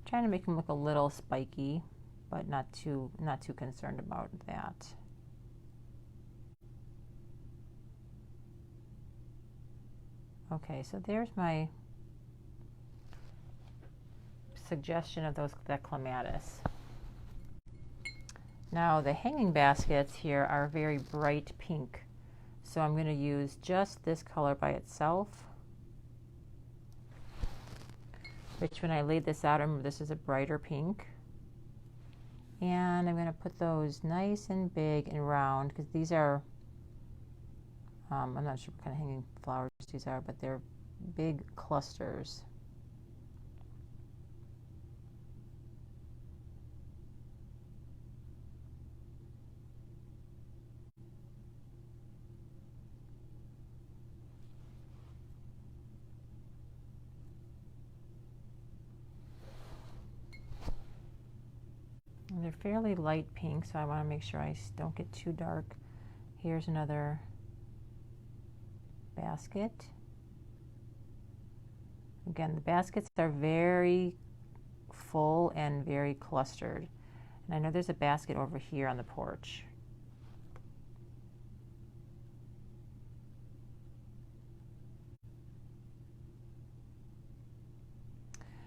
trying to make them look a little spiky, but not too concerned about that. Okay, so there's my suggestion of that clematis. Now the hanging baskets here are very bright pink, so I'm going to use just this color by itself, which when I laid this out, remember this is a brighter pink, and I'm going to put those nice and big and round because these are I'm not sure what kind of hanging flowers these are, but they're big clusters. And they're fairly light pink, so I want to make sure I don't get too dark. Here's another basket. Again, the baskets are very full and very clustered. And I know there's a basket over here on the porch.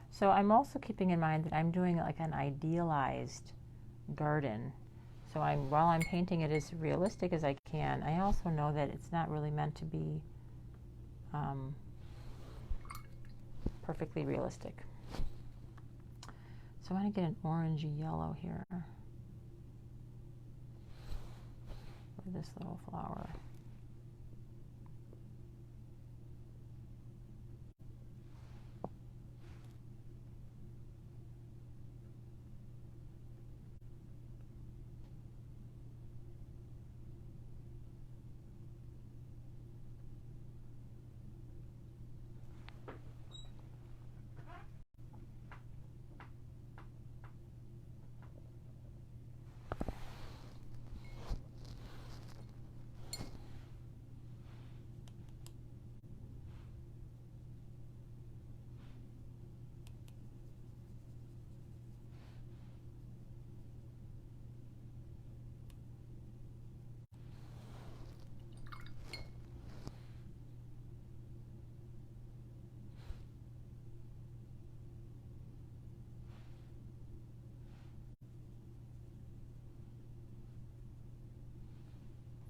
So I'm also keeping in mind that I'm doing like an idealized garden. So while I'm painting it as realistic as I can, I also know that it's not really meant to be perfectly realistic. So I want to get an orangey yellow here for this little flower.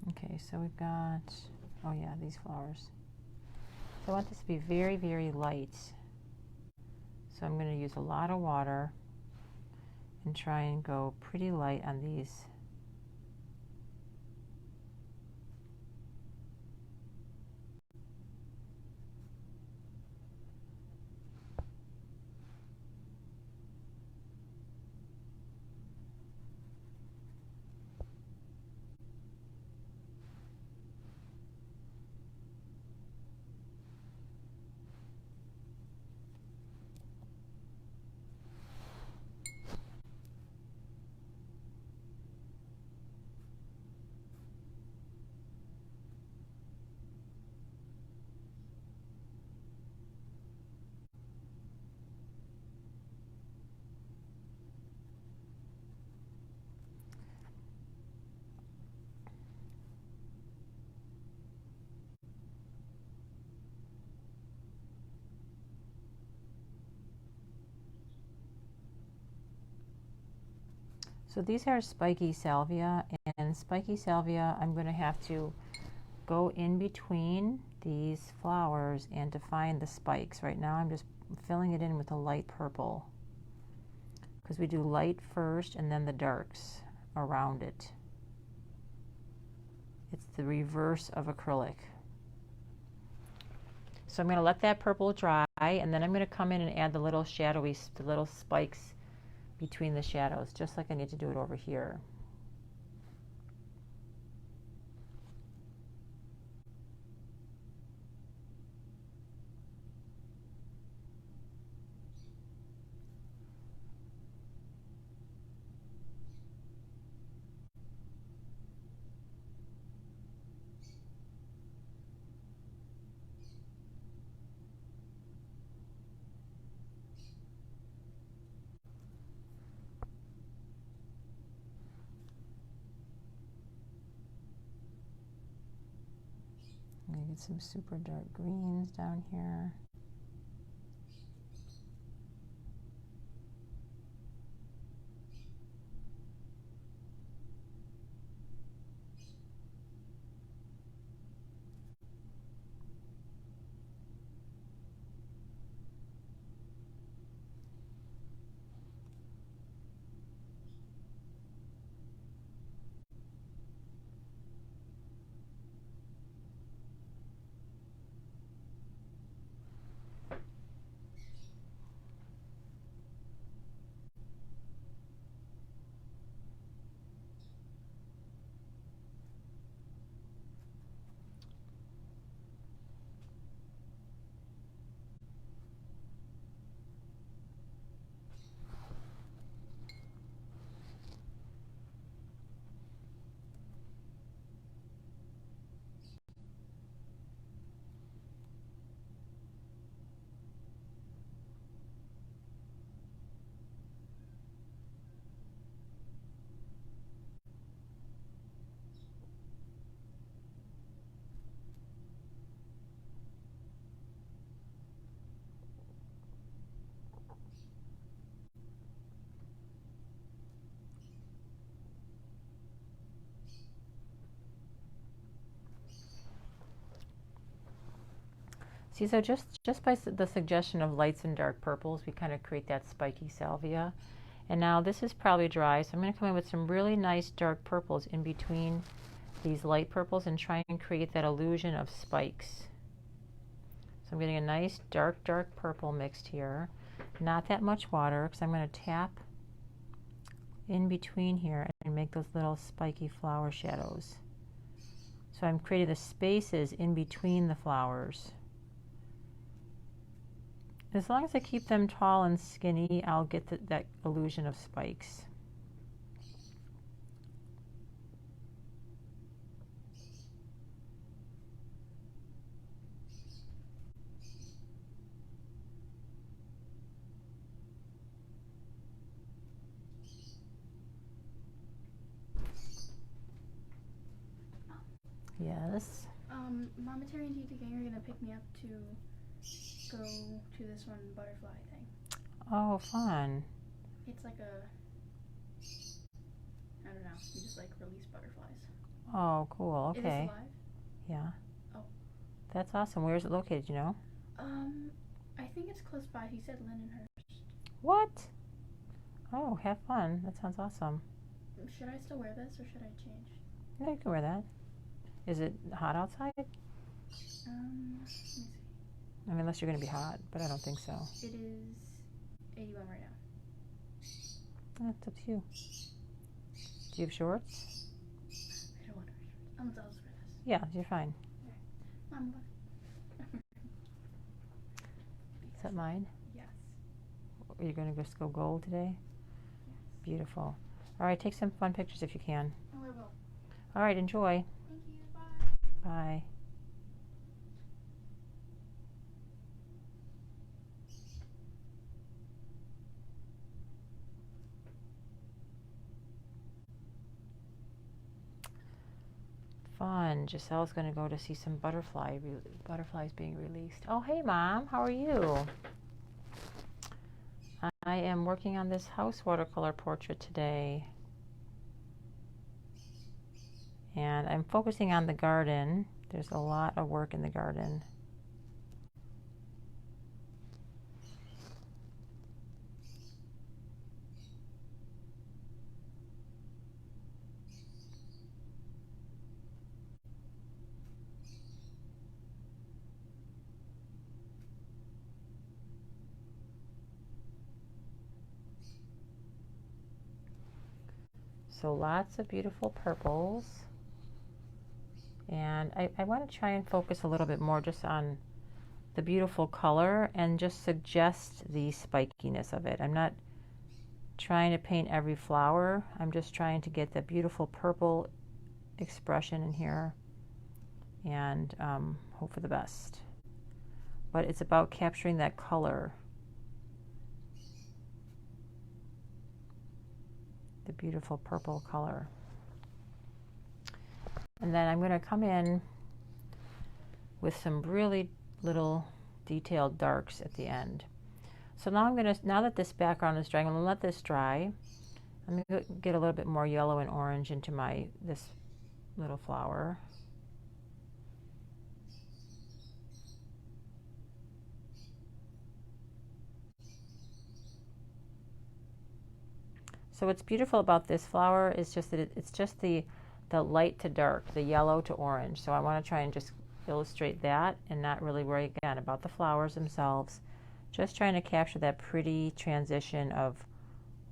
Okay, so we've got, oh yeah, these flowers. So I want this to be very, very light. So I'm going to use a lot of water and try and go pretty light on these. So these are Spiky Salvia, and Spiky Salvia, I'm going to have to go in between these flowers and define the spikes. Right now I'm just filling it in with a light purple, because we do light first and then the darks around it. It's the reverse of acrylic. So I'm going to let that purple dry, and then I'm going to come in and add the little shadowy, the little spikes between the shadows, just like I need to do it over here. I'm going to get some super dark greens down here. See, so just by the suggestion of lights and dark purples, we kind of create that spiky salvia. And now this is probably dry, so I'm going to come in with some really nice dark purples in between these light purples and try and create that illusion of spikes. So I'm getting a nice dark purple mixed here. Not that much water, because I'm going to tap in between here and make those little spiky flower shadows. So I'm creating the spaces in between the flowers. As long as I keep them tall and skinny, I'll get that illusion of spikes. Yes. Mama Terry and Tita Gang are gonna pick me up to go to this one butterfly thing. Oh, fun. It's like a, I don't know, you just like release butterflies. Oh, cool. Okay. Is it alive? Yeah. Oh. That's awesome. Where is it located, you know? I think it's close by. He said Lindenhurst. What? Oh, have fun. That sounds awesome. Should I still wear this or should I change? Yeah, you can wear that. Is it hot outside? Let me see. I mean, unless you're going to be hot, but I don't think so. It is 81 right now. It's up to you. Do you have shorts? I don't want to wear shorts. I'm jealous for this. Yeah, you're fine. Okay. Mom, look. Is that mine? Yes. Are you going to just go gold today? Yes. Beautiful. All right, take some fun pictures if you can. Oh, I will. All right, enjoy. Thank you. Bye. Bye. Fun. Giselle's going to go to see some butterflies being released. Oh, hey, Mom. How are you? I am working on this house watercolor portrait today. And I'm focusing on the garden. There's a lot of work in the garden. So lots of beautiful purples. And I want to try and focus a little bit more just on the beautiful color and just suggest the spikiness of it. I'm not trying to paint every flower. I'm just trying to get the beautiful purple expression in here and hope for the best. But it's about capturing that color. The beautiful purple color. And then I'm going to come in with some really little detailed darks at the end. So now now that this background is drying, I'm going to let this dry. I'm going to get a little bit more yellow and orange into this little flower. So what's beautiful about this flower is just that it's just the light to dark, the yellow to orange. So I want to try and just illustrate that and not really worry again about the flowers themselves. Just trying to capture that pretty transition of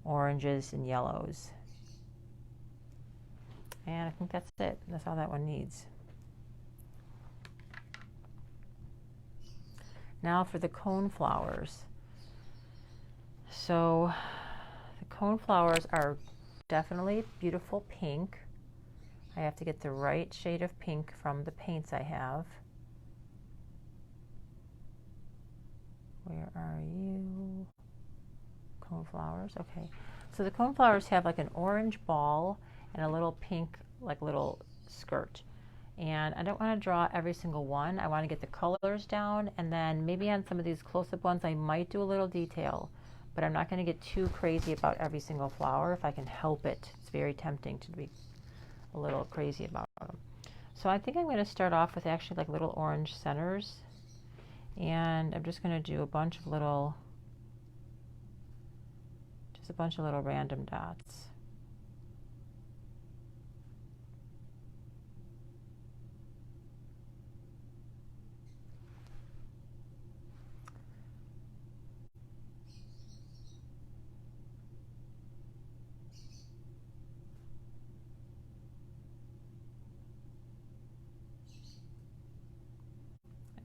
oranges and yellows. And I think that's it. That's all that one needs. Now for the cone flowers. So the cone flowers are definitely beautiful pink. I have to get the right shade of pink from the paints I have. Where are you? Cone flowers, okay. So the cone flowers have like an orange ball and a little pink, like little skirt. And I don't want to draw every single one. I want to get the colors down, and then maybe on some of these close-up ones I might do a little detail, but I'm not going to get too crazy about every single flower if I can help it. It's very tempting to be a little crazy about them. So I think I'm going to start off with actually like little orange centers, and I'm just going to do a bunch of little random dots.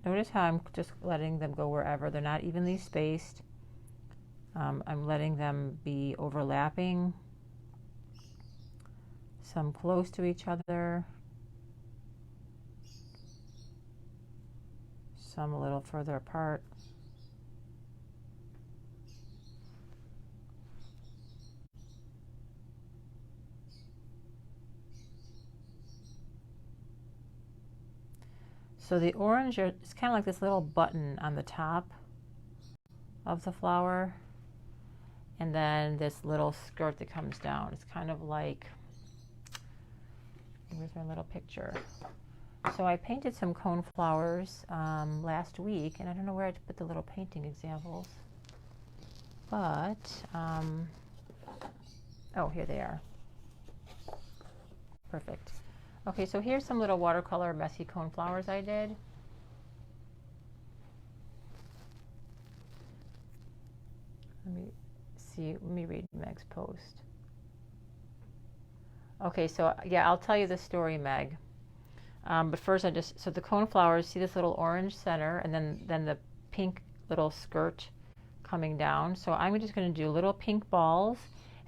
Notice how I'm just letting them go wherever. They're not evenly spaced. I'm letting them be overlapping, some close to each other, some a little further apart. So the orange is kind of like this little button on the top of the flower, and then this little skirt that comes down. It's kind of like, where's my little picture? So I painted some cone flowers last week, and I don't know where I put the little painting examples, but oh, here they are. Perfect. Okay, so here's some little watercolor messy cone flowers I did. Let me read Meg's post. Okay, so yeah, I'll tell you the story, Meg. But first so the cone flowers, see this little orange center, and then the pink little skirt coming down. So I'm just going to do little pink balls,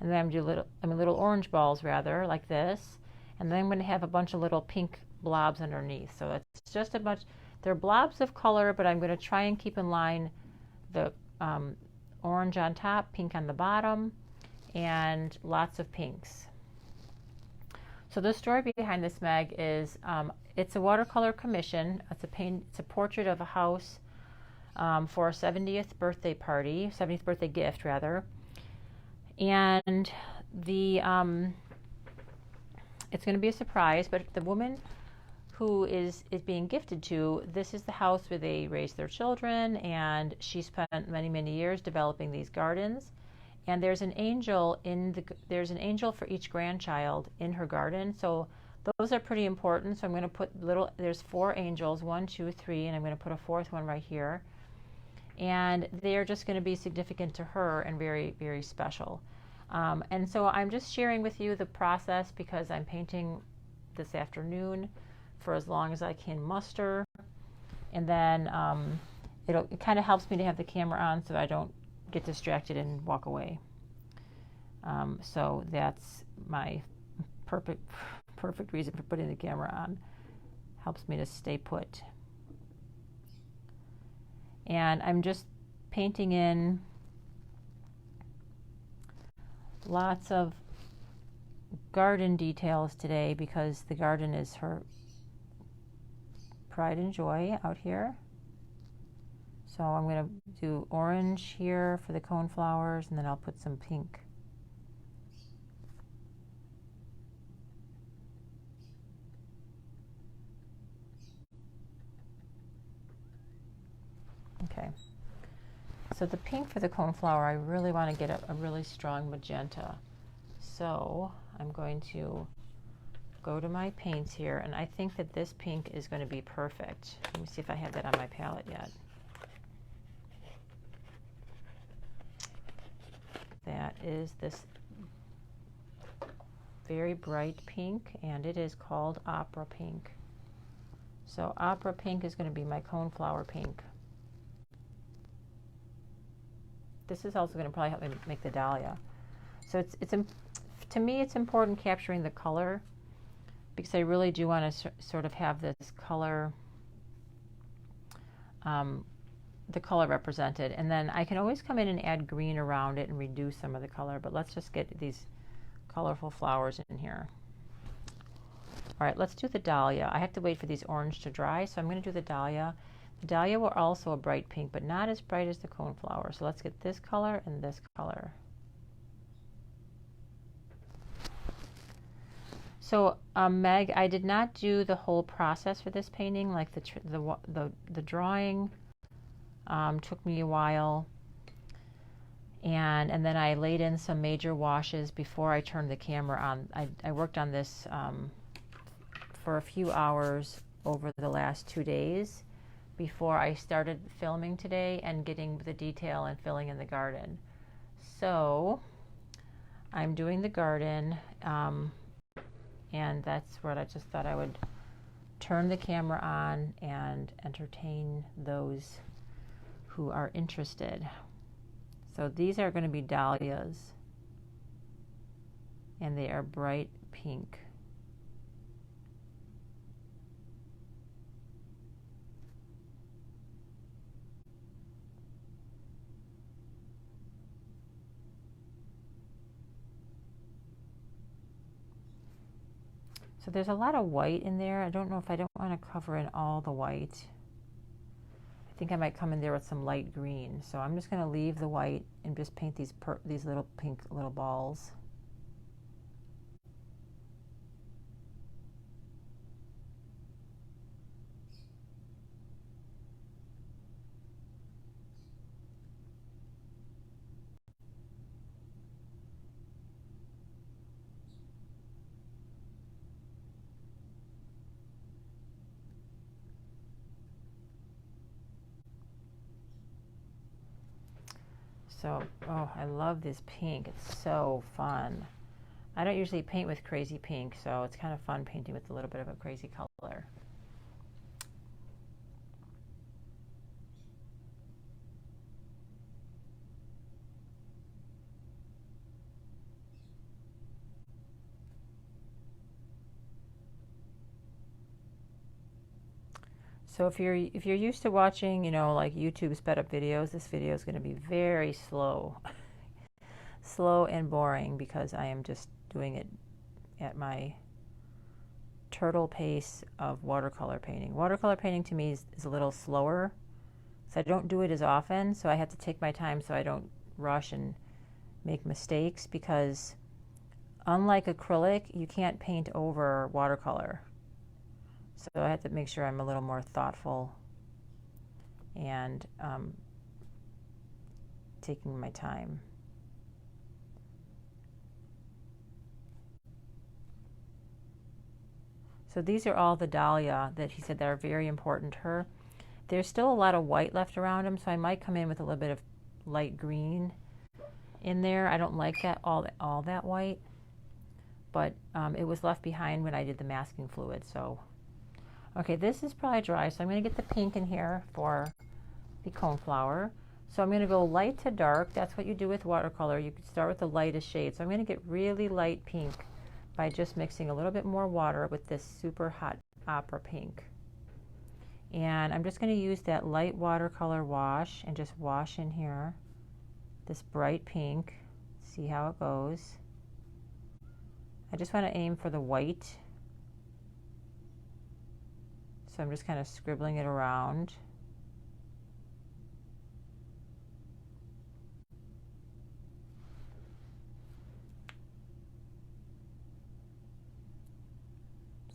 and then I'm going to do little orange balls rather, like this. And then I'm going to have a bunch of little pink blobs underneath. So it's just a bunch, they're blobs of color, but I'm going to try and keep in line the orange on top, pink on the bottom, and lots of pinks. So the story behind this, Meg, is it's a watercolor commission. It's a portrait of a house for a 70th birthday party, 70th birthday gift rather. And it's going to be a surprise, but the woman who is being gifted to, this is the house where they raised their children, and she spent many, many years developing these gardens. And there's an angel for each grandchild in her garden. So those are pretty important. So I'm going to put there's 4 angels, 1, 2, 3, and I'm going to put a 4th one right here. And they're just going to be significant to her and very, very special. And so I'm just sharing with you the process because I'm painting this afternoon for as long as I can muster. And then it kind of helps me to have the camera on so I don't get distracted and walk away. So that's my perfect reason for putting the camera on. Helps me to stay put. And I'm just painting in lots of garden details today because the garden is her pride and joy out here. So I'm going to do orange here for the coneflowers, and then I'll put some pink. Okay. So the pink for the coneflower, I really want to get a really strong magenta. So I'm going to go to my paints here, and I think that this pink is going to be perfect. Let me see if I have that on my palette yet. That is this very bright pink, and it is called Opera Pink. So Opera Pink is going to be my coneflower pink. This is also going to probably help me make the Dahlia. So to me, it's important capturing the color because I really do want to sort of have this color, the color represented. And then I can always come in and add green around it and reduce some of the color, but let's just get these colorful flowers in here. All right, let's do the Dahlia. I have to wait for these orange to dry, so I'm going to do the Dahlia. The Dahlia were also a bright pink, but not as bright as the coneflower. So let's get this color and this color. So Meg, I did not do the whole process for this painting. Like the drawing took me a while, and then I laid in some major washes before I turned the camera on. I worked on this for a few hours over the last 2 days before I started filming today and getting the detail and filling in the garden. So I'm doing the garden, and that's what I just thought I would turn the camera on and entertain those who are interested. So these are going to be dahlias, and they are bright pink. So there's a lot of white in there. I don't know if I don't want to cover in all the white. I think I might come in there with some light green. So I'm just going to leave the white and just paint these little pink little balls. So, oh, I love this pink. It's so fun. I don't usually paint with crazy pink, so it's kind of fun painting with a little bit of a crazy color. So if you're used to watching, like YouTube sped up videos, this video is going to be very slow, slow and boring because I am just doing it at my turtle pace of watercolor painting. Watercolor painting to me is a little slower, so I don't do it as often. So I have to take my time so I don't rush and make mistakes because unlike acrylic, you can't paint over watercolor. So I have to make sure I'm a little more thoughtful and taking my time. So these are all the Dahlia that he said that are very important to her. There's still a lot of white left around them, so I might come in with a little bit of light green in there. I don't like that all that white, but it was left behind when I did the masking fluid. So, okay, this is probably dry, so I'm going to get the pink in here for the coneflower. So I'm going to go light to dark. That's what you do with watercolor. You can start with the lightest shade. So I'm going to get really light pink by just mixing a little bit more water with this super hot opera pink. And I'm just going to use that light watercolor wash and just wash in here this bright pink. See how it goes. I just want to aim for the white. So I'm just kind of scribbling it around.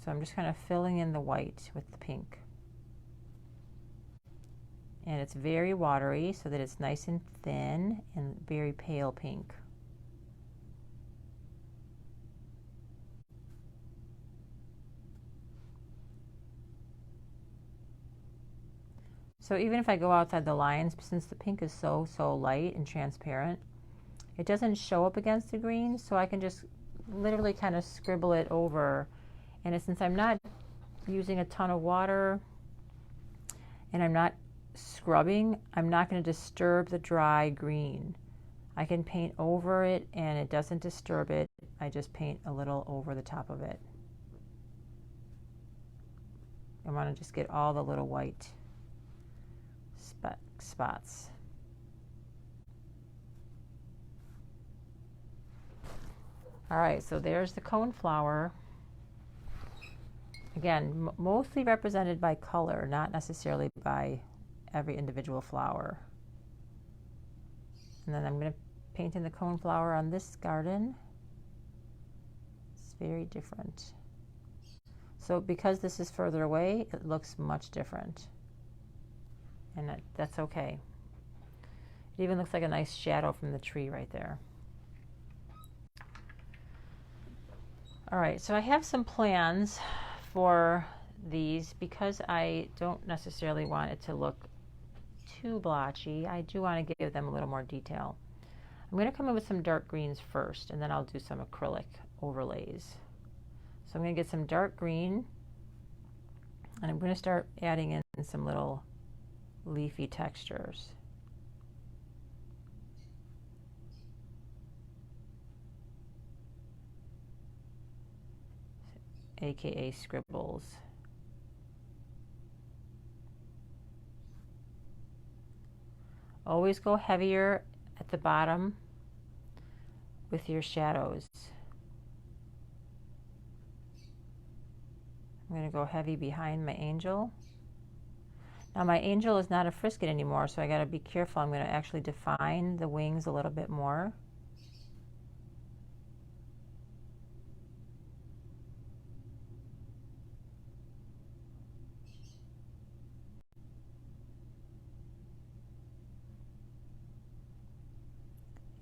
So I'm just kind of filling in the white with the pink. And it's very watery so that it's nice and thin and very pale pink. So even if I go outside the lines, since the pink is so light and transparent, it doesn't show up against the green, so I can just literally kind of scribble it over. And since I'm not using a ton of water and I'm not scrubbing, I'm not going to disturb the dry green. I can paint over it and it doesn't disturb it. I just paint a little over the top of it. I want to just get all the little white spots. All right, so there's the coneflower. Again, mostly represented by color, not necessarily by every individual flower. And then I'm going to paint in the coneflower on this garden. It's very different. So because this is further away, it looks much different. And that's okay. It even looks like a nice shadow from the tree right there. All right, so I have some plans for these because I don't necessarily want it to look too blotchy. I do want to give them a little more detail. I'm going to come in with some dark greens first, and then I'll do some acrylic overlays. So I'm going to get some dark green, and I'm going to start adding in some little leafy textures. AKA scribbles. Always go heavier at the bottom with your shadows. I'm going to go heavy behind my angel. Now my angel is not a frisket anymore, so I got to be careful. I'm going to actually define the wings a little bit more.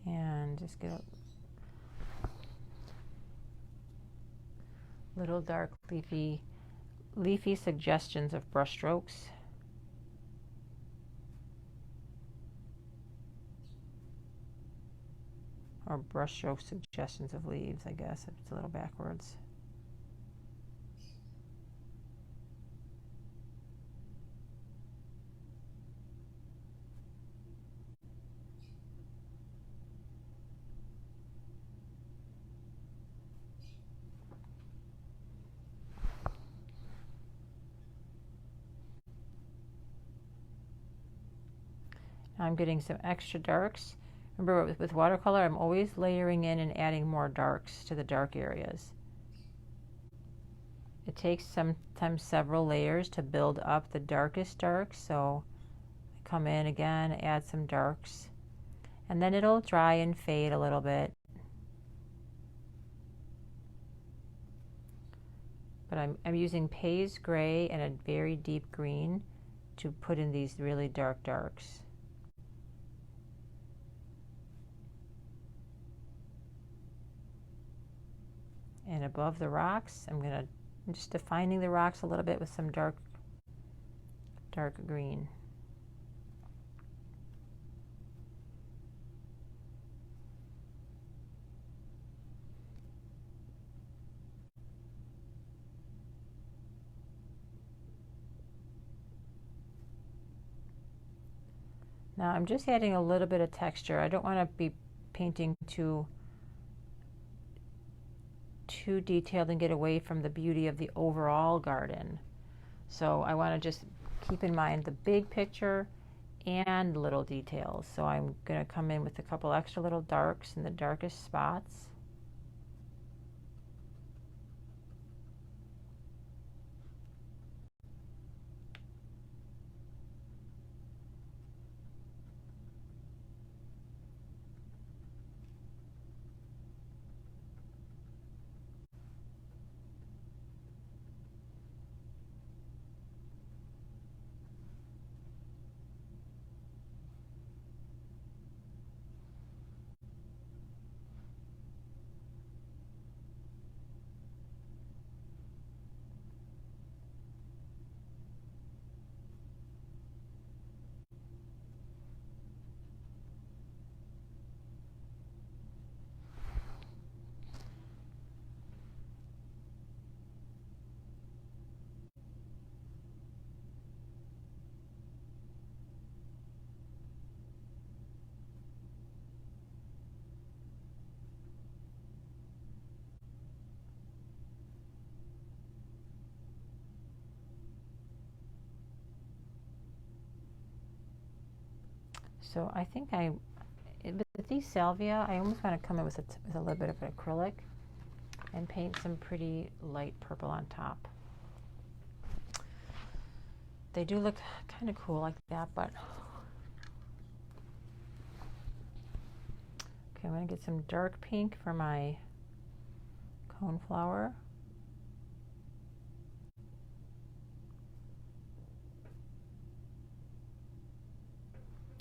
And just get a little dark leafy suggestions of brush strokes. Or brush stroke suggestions of leaves, I guess, if it's a little backwards. Now I'm getting some extra darks. Remember, with watercolor, I'm always layering in and adding more darks to the dark areas. It takes sometimes several layers to build up the darkest darks, so I come in again, add some darks, and then it'll dry and fade a little bit. But I'm using Pays gray and a very deep green to put in these really dark darks. And above the rocks, I'm just defining the rocks a little bit with some dark green. Now I'm just adding a little bit of texture. I don't want to be painting too detailed and get away from the beauty of the overall garden. So I want to just keep in mind the big picture and little details. So I'm going to come in with a couple extra little darks in the darkest spots. So I think with these salvia, I almost want to come in with a little bit of an acrylic and paint some pretty light purple on top. They do look kind of cool like that, but okay, I'm going to get some dark pink for my coneflower.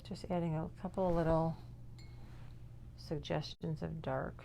Just adding a couple of little suggestions of dark.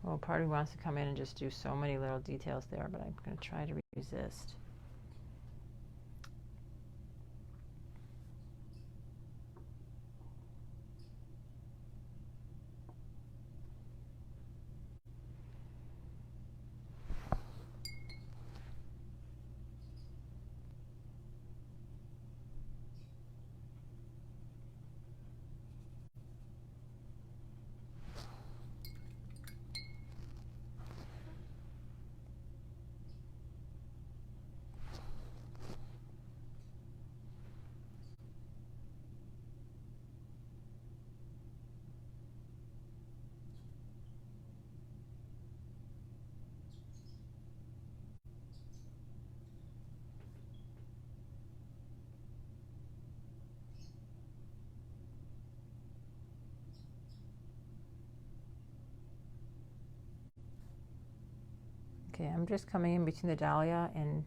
Well, part of me wants to come in and just do so many little details there, but I'm going to try to resist. Okay, I'm just coming in between the Dahlia and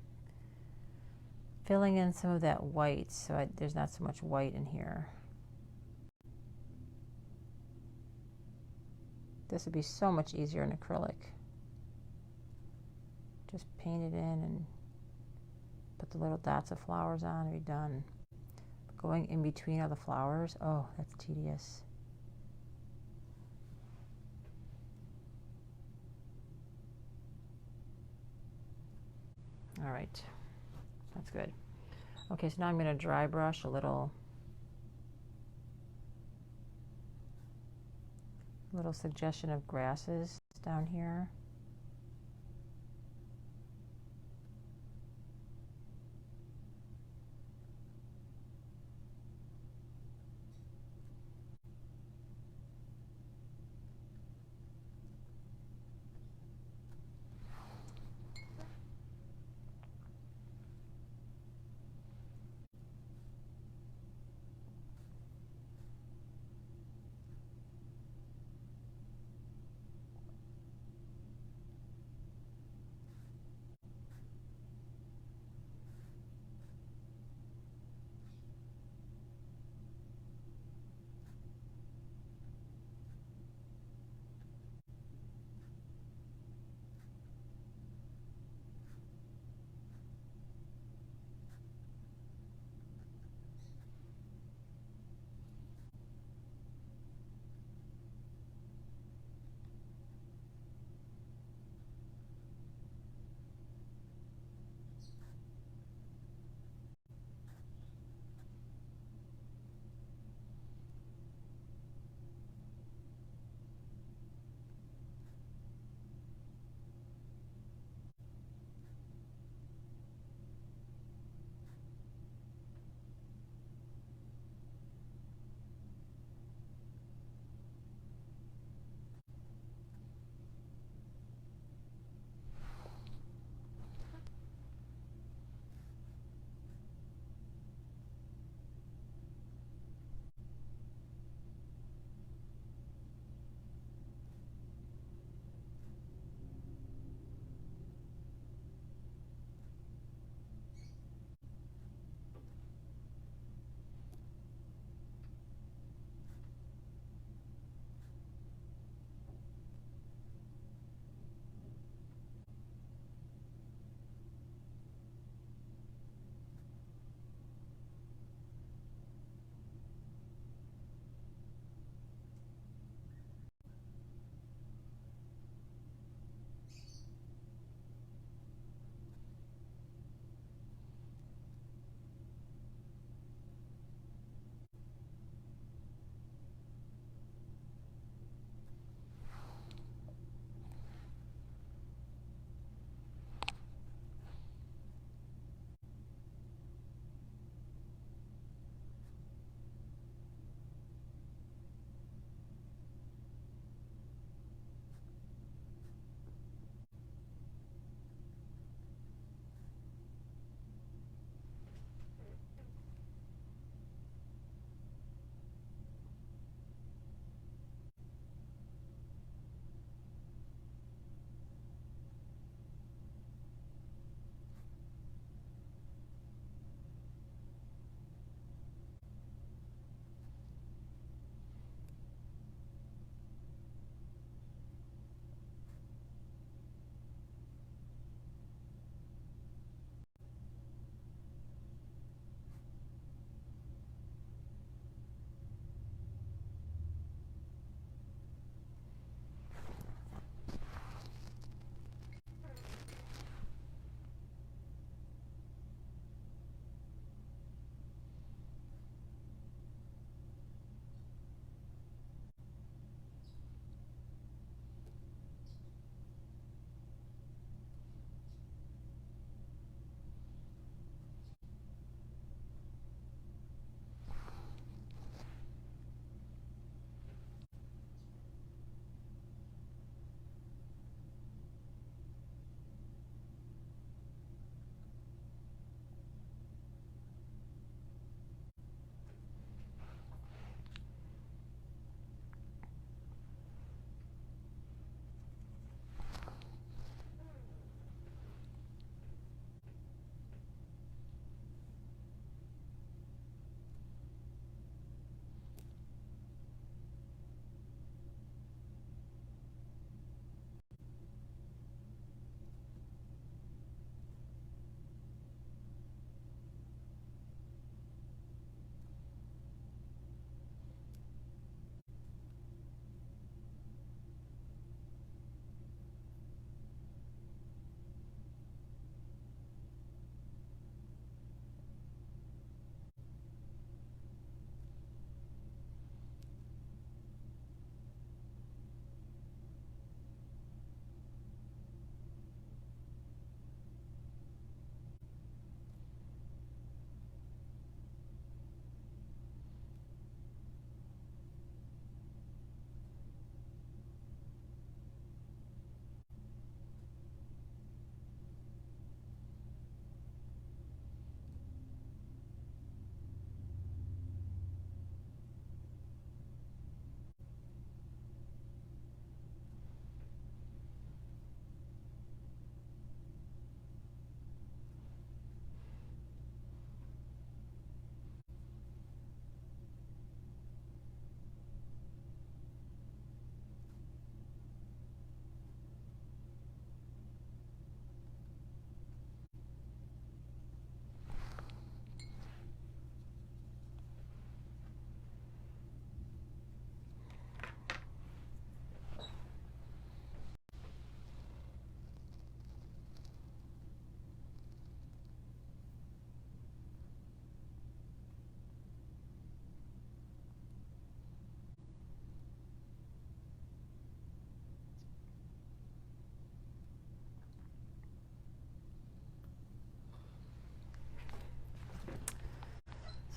filling in some of that white, so there's not so much white in here. This would be so much easier in acrylic. Just paint it in and put the little dots of flowers on and be done. But going in between all the flowers, oh, that's tedious. All right, that's good. Okay, so now I'm going to dry brush a little suggestion of grasses down here.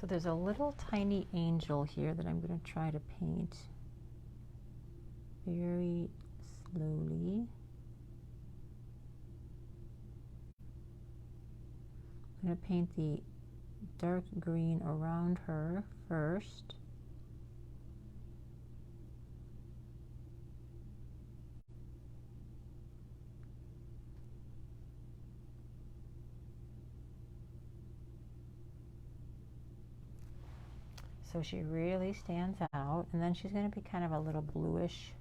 So there's a little tiny angel here that I'm going to try to paint very slowly. I'm going to paint the dark green around her first. So she really stands out, and then she's going to be kind of a little bluish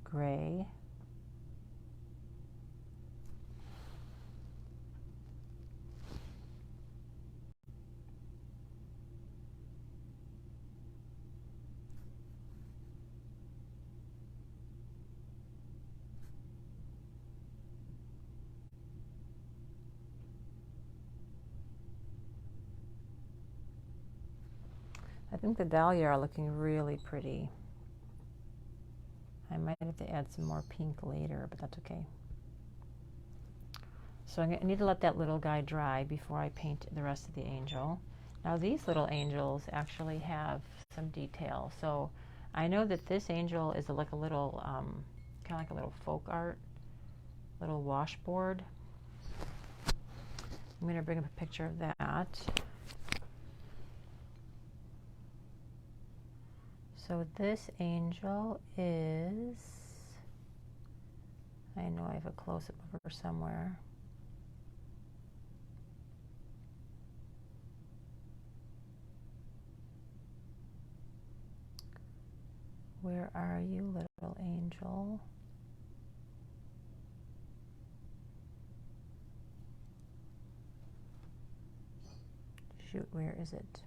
gray. I think the Dahlia are looking really pretty. I might have to add some more pink later, but that's okay. So I need to let that little guy dry before I paint the rest of the angel. Now these little angels actually have some detail. So I know that this angel is like a little, kind of like a little folk art, little washboard. I'm going to bring up a picture of that. So this angel is, I know I have a close-up of her somewhere. Where are you, little angel? Shoot, where is it?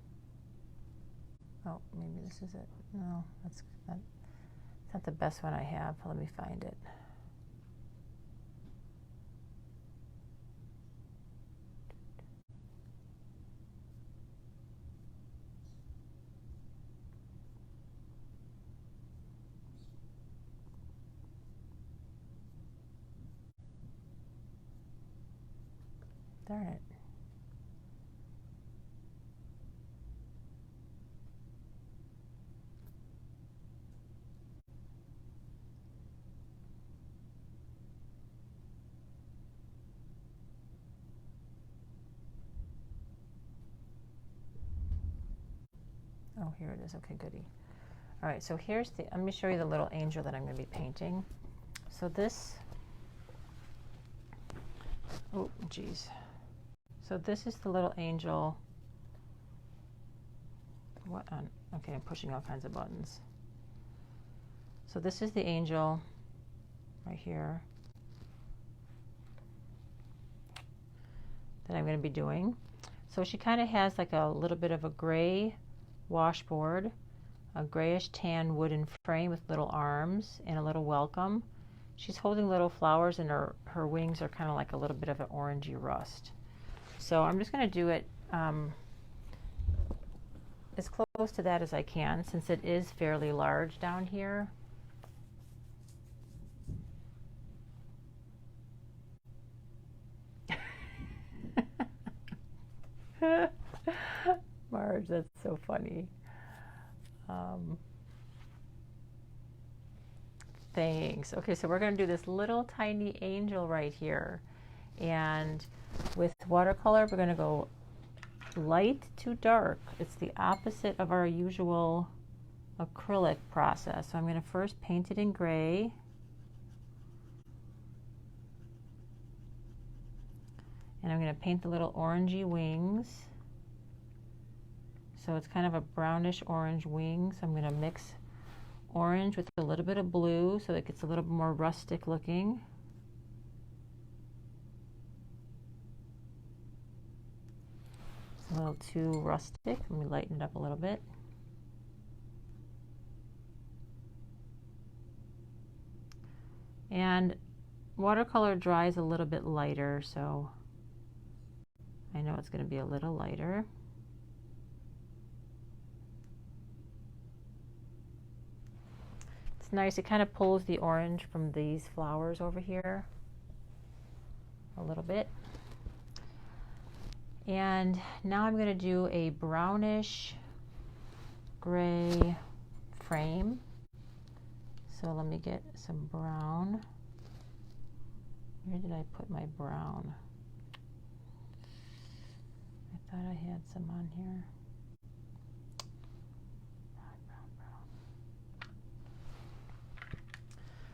Oh, maybe this is it. No, that's not the best one I have. Let me find it. Darn it. Oh, here it is. Okay, goody. All right, so let me show you the little angel that I'm going to be painting. So this, oh, geez. So this is the little angel. Okay, I'm pushing all kinds of buttons. So this is the angel right here that I'm going to be doing. So she kind of has like a little bit of a gray washboard, a grayish tan wooden frame with little arms and a little welcome. She's holding little flowers, and her wings are kind of like a little bit of an orangey rust. So I'm just going to do it as close to that as I can, since it is fairly large down here. Marge, that's so funny. Thanks. Okay, so we're going to do this little tiny angel right here. And with watercolor, we're going to go light to dark. It's the opposite of our usual acrylic process. So I'm going to first paint it in gray. And I'm going to paint the little orangey wings. So it's kind of a brownish orange wing. So I'm going to mix orange with a little bit of blue so it gets a little more rustic looking. It's a little too rustic. Let me lighten it up a little bit. And watercolor dries a little bit lighter, so I know it's going to be a little lighter. It's nice. It kind of pulls the orange from these flowers over here a little bit. And now I'm going to do a brownish gray frame. So let me get some brown. Where did I put my brown? I thought I had some on here. Brown.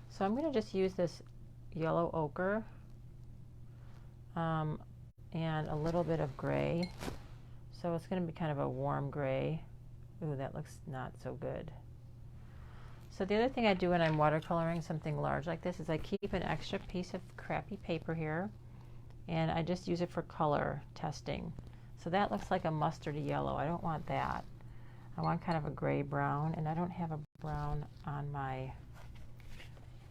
So I'm going to just use this yellow ochre and a little bit of gray. So it's going to be kind of a warm gray. Ooh, that looks not so good. So the other thing I do when I'm watercoloring something large like this is I keep an extra piece of crappy paper here, and I just use it for color testing. So that looks like a mustardy yellow. I don't want that. I want kind of a gray brown, and I don't have a brown on my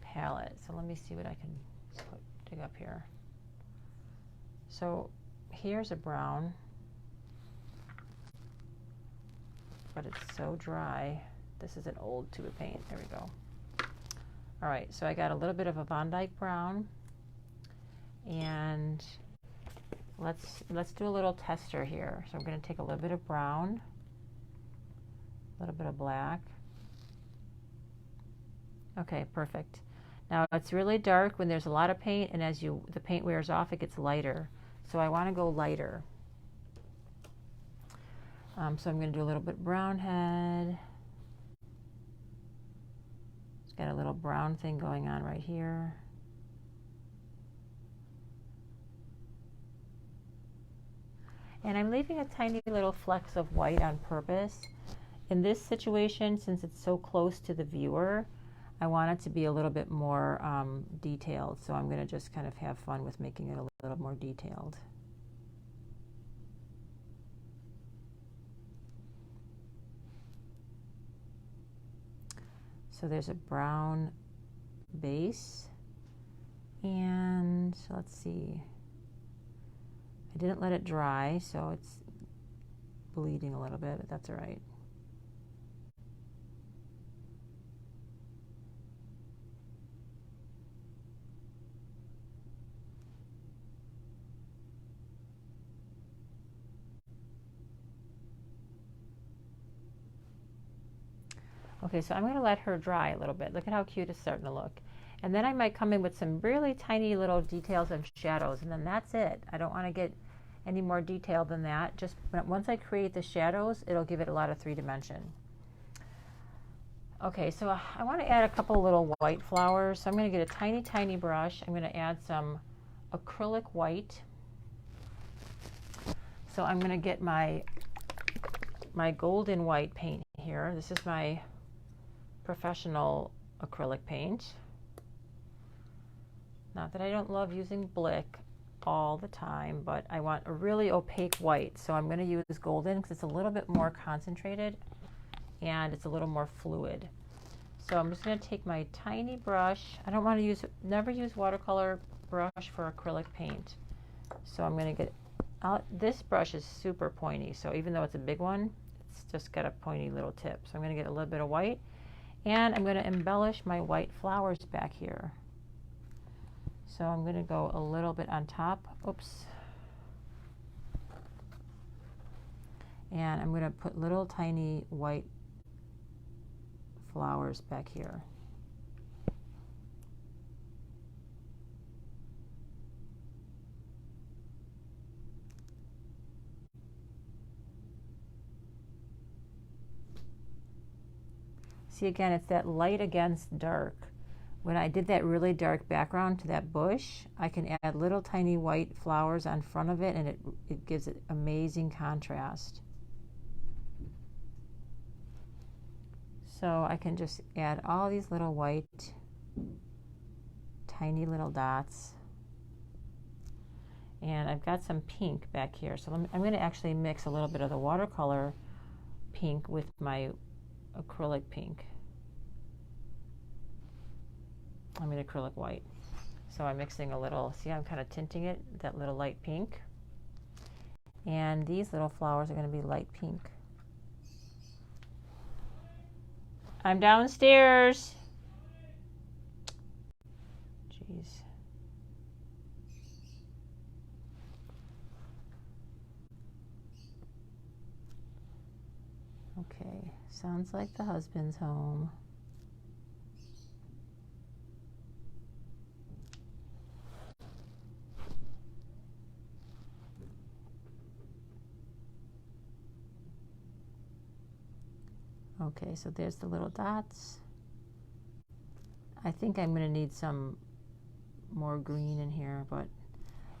palette. So let me see what I can dig up here. So here's a brown, but it's so dry. This is an old tube of paint. There we go. All right, so I got a little bit of a Van Dyke brown, and let's do a little tester here. So I'm going to take a little bit of brown, a little bit of black. Okay, perfect. Now it's really dark when there's a lot of paint, and as the paint wears off, it gets lighter. So I want to go lighter. So I'm going to do a little bit brown head. It's got a little brown thing going on right here. And I'm leaving a tiny little flecks of white on purpose. In this situation, since it's so close to the viewer, I want it to be a little bit more detailed. So I'm going to just kind of have fun with making it a little more detailed. So there's a brown base, and let's see, I didn't let it dry, so it's bleeding a little bit, but that's all right. Okay, so I'm going to let her dry a little bit. Look at how cute it's starting to look. And then I might come in with some really tiny little details of shadows, and then that's it. I don't want to get any more detail than that. Just once I create the shadows, it'll give it a lot of 3-dimension. Okay, so I want to add a couple little white flowers. So I'm going to get a tiny, tiny brush. I'm going to add some acrylic white. So I'm going to get my golden white paint here. This is my professional acrylic paint. Not that I don't love using Blick all the time, but I want a really opaque white. So I'm going to use golden because it's a little bit more concentrated and it's a little more fluid. So I'm just going to take my tiny brush. I don't want to never use watercolor brush for acrylic paint. So I'm going to get out. This brush is super pointy, so even though it's a big one, it's just got a pointy little tip. So I'm going to get a little bit of white, and I'm going to embellish my white flowers back here. So I'm going to go a little bit on top. Oops. And I'm going to put little tiny white flowers back here. See, again, it's that light against dark. When I did that really dark background to that bush, I can add little tiny white flowers on front of it, and it gives it amazing contrast. So I can just add all these little white, tiny little dots. And I've got some pink back here. So I'm going to actually mix a little bit of the watercolor pink with my acrylic pink. Acrylic white. So I'm mixing a little, see, I'm kind of tinting it, that little light pink. And these little flowers are going to be light pink. I'm downstairs. Jeez. Sounds like the husband's home. Okay, so there's the little dots. I think I'm going to need some more green in here, but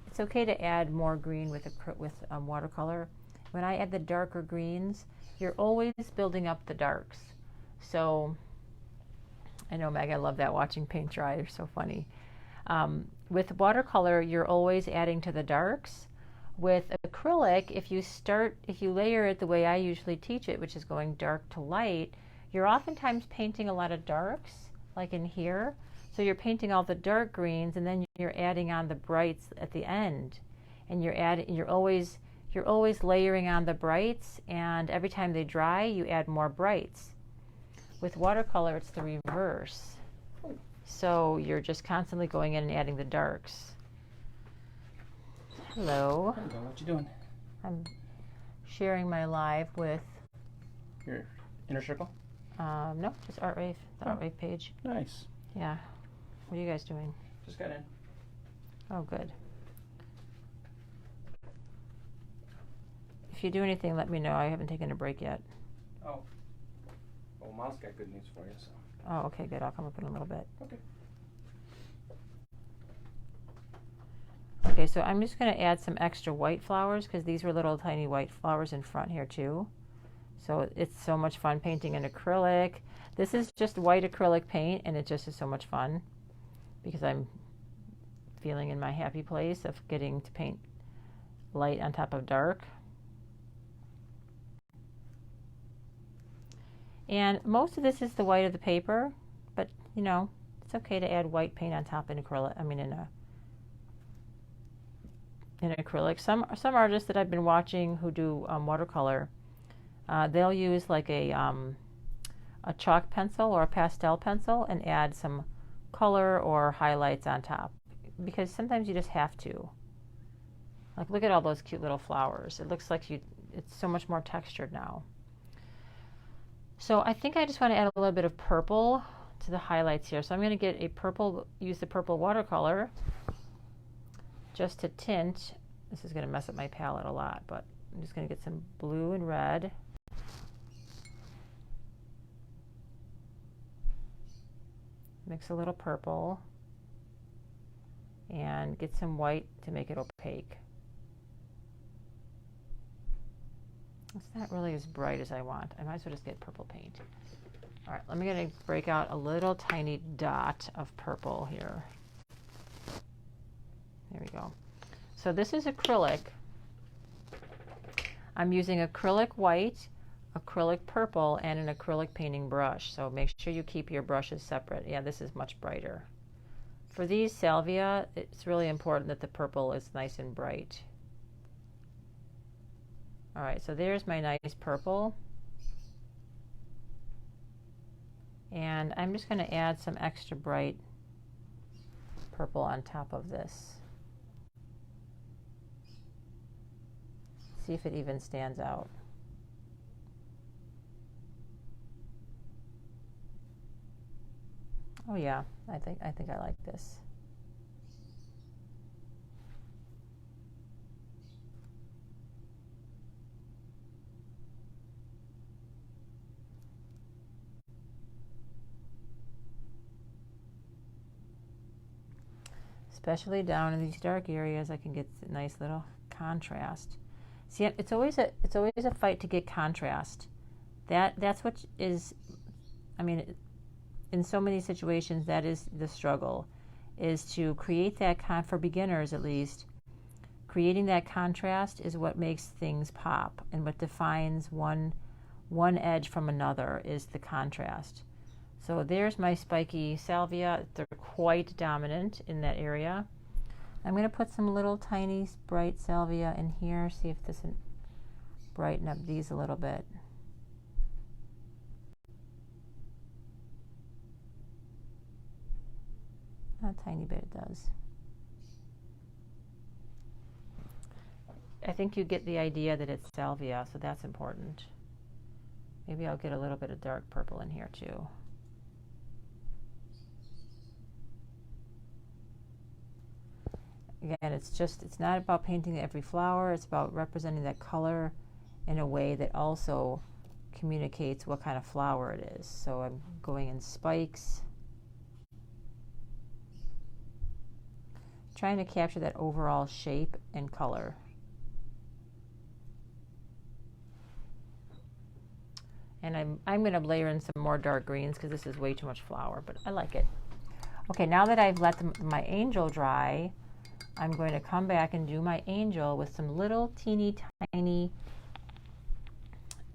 it's okay to add more green with watercolor. When I add the darker greens, you're always building up the darks. So I know, Meg, I love that, watching paint dry. They're so funny. With watercolor, you're always adding to the darks. With acrylic, if you layer it the way I usually teach it, which is going dark to light, you're oftentimes painting a lot of darks, like in here. So you're painting all the dark greens, and then you're adding on the brights at the end. And you're always layering on the brights, and every time they dry, you add more brights. With watercolor, it's the reverse. So you're just constantly going in and adding the darks. Hello. Hello, what you doing? I'm sharing my live with... Your inner circle? No, just Art Rave, the Art Rave page. Nice. Yeah. What are you guys doing? Just got in. Oh, good. If you do anything, let me know. I haven't taken a break yet. Oh. Well, Mom's got good news for you, so. Oh, okay, good. I'll come up in a little bit. Okay. Okay, so I'm just going to add some extra white flowers because these were little tiny white flowers in front here too. So it's so much fun painting in acrylic. This is just white acrylic paint, and it just is so much fun because I'm feeling in my happy place of getting to paint light on top of dark. And most of this is the white of the paper, but you know, it's okay to add white paint on top in acrylic. I mean, in acrylic. Some artists that I've been watching who do watercolor, they'll use like a chalk pencil or a pastel pencil and add some color or highlights on top, because sometimes you just have to. Like, look at all those cute little flowers. It looks like it's so much more textured now. So I think I just want to add a little bit of purple to the highlights here. So I'm going to use the purple watercolor just to tint. This is going to mess up my palette a lot, but I'm just going to get some blue and red. Mix a little purple and get some white to make it opaque. It's not really as bright as I want. I might as well just get purple paint. All right, let me get to break out a little tiny dot of purple here. There we go. So this is acrylic. I'm using acrylic white, acrylic purple, and an acrylic painting brush. So make sure you keep your brushes separate. Yeah, this is much brighter. For these salvia, it's really important that the purple is nice and bright. All right, so there's my nice purple. And I'm just going to add some extra bright purple on top of this. See if it even stands out. Oh yeah, I think I like this. Especially down in these dark areas, I can get a nice little contrast. See, it's always a fight to get contrast. That's what is, I mean, in so many situations, that is the struggle, is to create that, for beginners at least, creating that contrast is what makes things pop, and what defines one edge from another is the contrast. So there's my Spiky Salvia. They're quite dominant in that area. I'm going to put some little tiny bright salvia in here, see if this can brighten up these a little bit. A tiny bit it does. I think you get the idea that it's salvia, so that's important. Maybe I'll get a little bit of dark purple in here too. Again, it's not about painting every flower, it's about representing that color in a way that also communicates what kind of flower it is. So I'm going in spikes, trying to capture that overall shape and color. And I'm going to layer in some more dark greens because this is way too much flower, but I like it. Okay, now that I've let my angel dry, I'm going to come back and do my angel with some little teeny tiny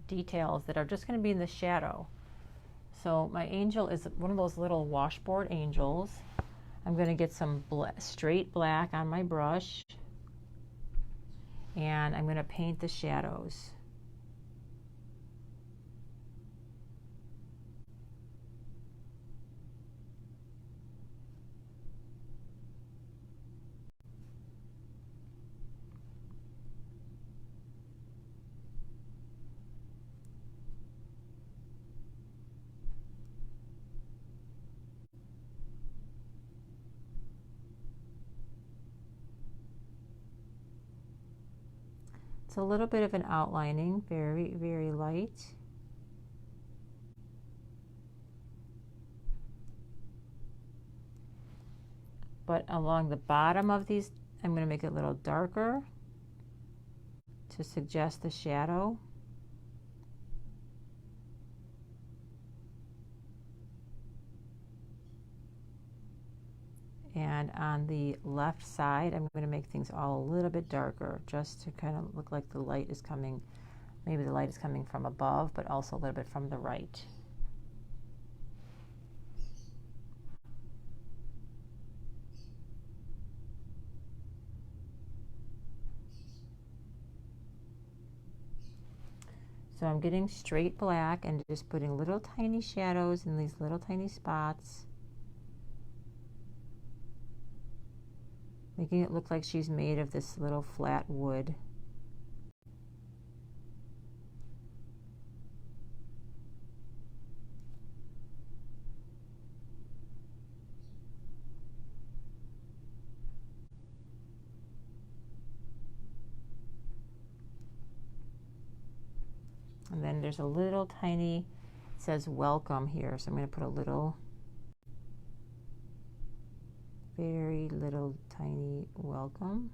details that are just going to be in the shadow. So my angel is one of those little washboard angels. I'm going to get some straight black on my brush, and I'm going to paint the shadows. It's a little bit of an outlining, very, very light. But along the bottom of these, I'm going to make it a little darker to suggest the shadow. And on the left side, I'm going to make things all a little bit darker, just to kind of look like the light is coming, maybe the light is coming from above, but also a little bit from the right. So I'm getting straight black and just putting little tiny shadows in these little tiny spots, making it look like she's made of this little flat wood. And then there's a little tiny, it says welcome here, so I'm going to put a little, very little tiny welcome.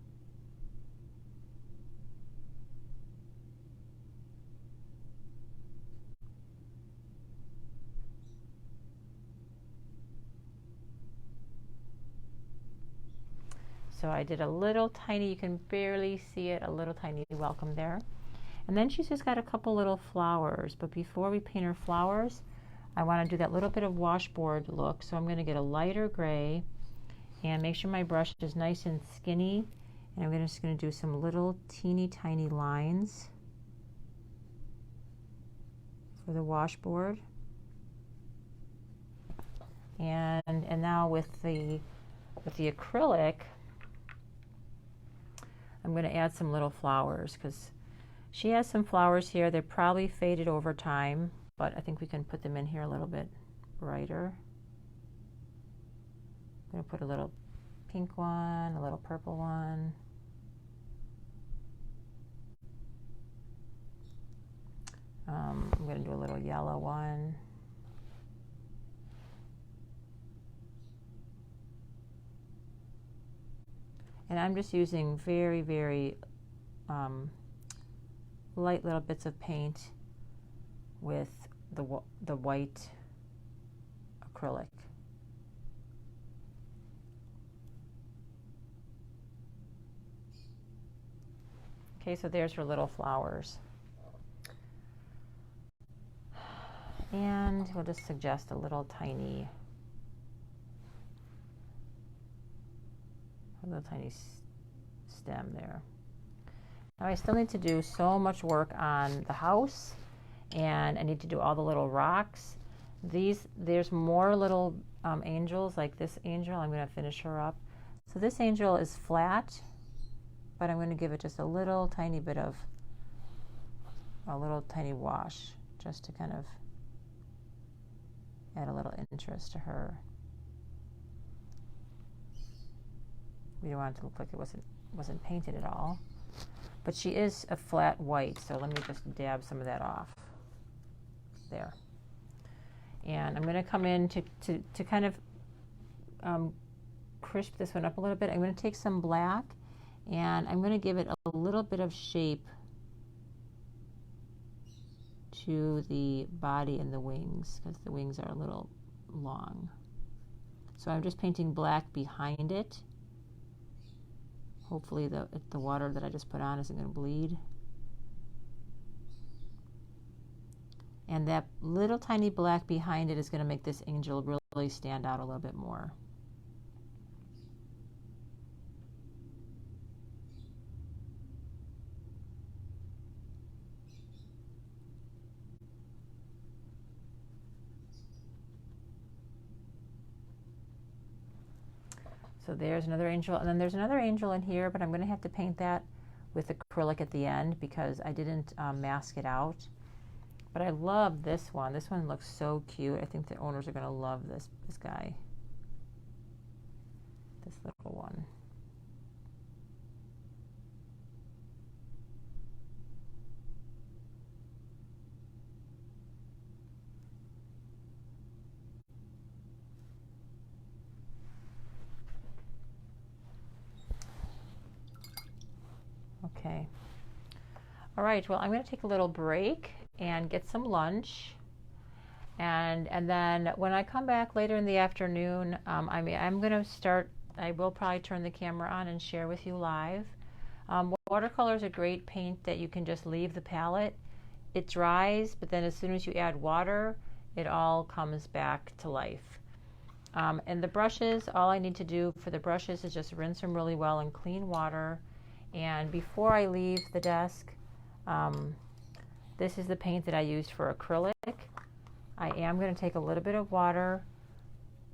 So I did a little tiny, you can barely see it, a little tiny welcome there. And then she's just got a couple little flowers, but before we paint her flowers, I want to do that little bit of washboard look. So I'm going to get a lighter gray and make sure my brush is nice and skinny, and I'm just going to do some little teeny tiny lines for the washboard. And now with the acrylic, I'm going to add some little flowers because she has some flowers here. They're probably faded over time, but I think we can put them in here a little bit brighter. I'm going to put a little pink one, a little purple one. I'm going to do a little yellow one. And I'm just using very, very light little bits of paint with the white acrylic. Okay, so there's her little flowers. And we'll just suggest a little tiny stem there. Now I still need to do so much work on the house, and I need to do all the little rocks. There's more little angels, like this angel. I'm going to finish her up. So this angel is flat, but I'm going to give it just a little tiny bit of a little tiny wash. just to kind of add a little interest to her. We don't want it to look like it wasn't painted at all. But she is a flat white, so let me just dab some of that off. There. And I'm going to come in to kind of crisp this one up a little bit. I'm going to take some black and I'm going to give it a little bit of shape to the body and the wings, because the wings are a little long. So I'm just painting black behind it. Hopefully the water that I just put on isn't going to bleed. And that little tiny black behind it is going to make this angel really stand out a little bit more. So there's another angel, and then there's another angel in here, but I'm going to have to paint that with acrylic at the end because I didn't mask it out. But I love this one. This one looks so cute. I think the owners are going to love this guy. This little one. Okay. All right, well, I'm going to take a little break and get some lunch. And then when I come back later in the afternoon, I'm going to start, I will probably turn the camera on and share with you live. Watercolor is a great paint that you can just leave the palette. It dries, but then as soon as you add water, it all comes back to life. And the brushes, all I need to do for the brushes is just rinse them really well in clean water. And before I leave the desk, this is the paint that I used for acrylic. I am going to take a little bit of water,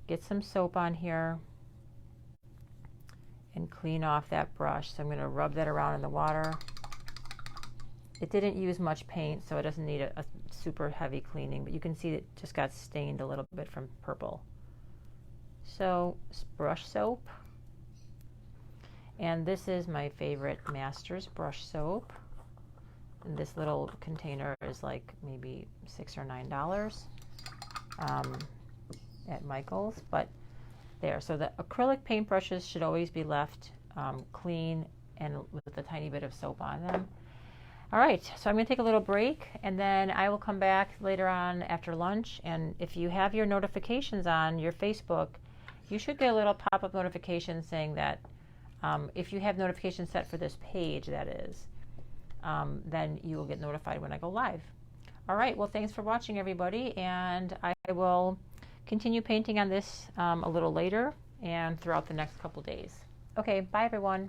get some soap on here, and clean off that brush. So I'm going to rub that around in the water. It didn't use much paint, so it doesn't need a super heavy cleaning, but you can see it just got stained a little bit from purple. So brush soap. And this is my favorite Masters brush soap. And this little container is like maybe $6 or $9 at Michael's. But there, so the acrylic paintbrushes should always be left clean and with a tiny bit of soap on them. All right, so I'm going to take a little break, and then I will come back later on after lunch. And if you have your notifications on your Facebook, you should get a little pop-up notification saying that if you have notifications set for this page, that is, then you will get notified when I go live. All right, well, thanks for watching, everybody, and I will continue painting on this a little later and throughout the next couple days. Okay, bye, everyone.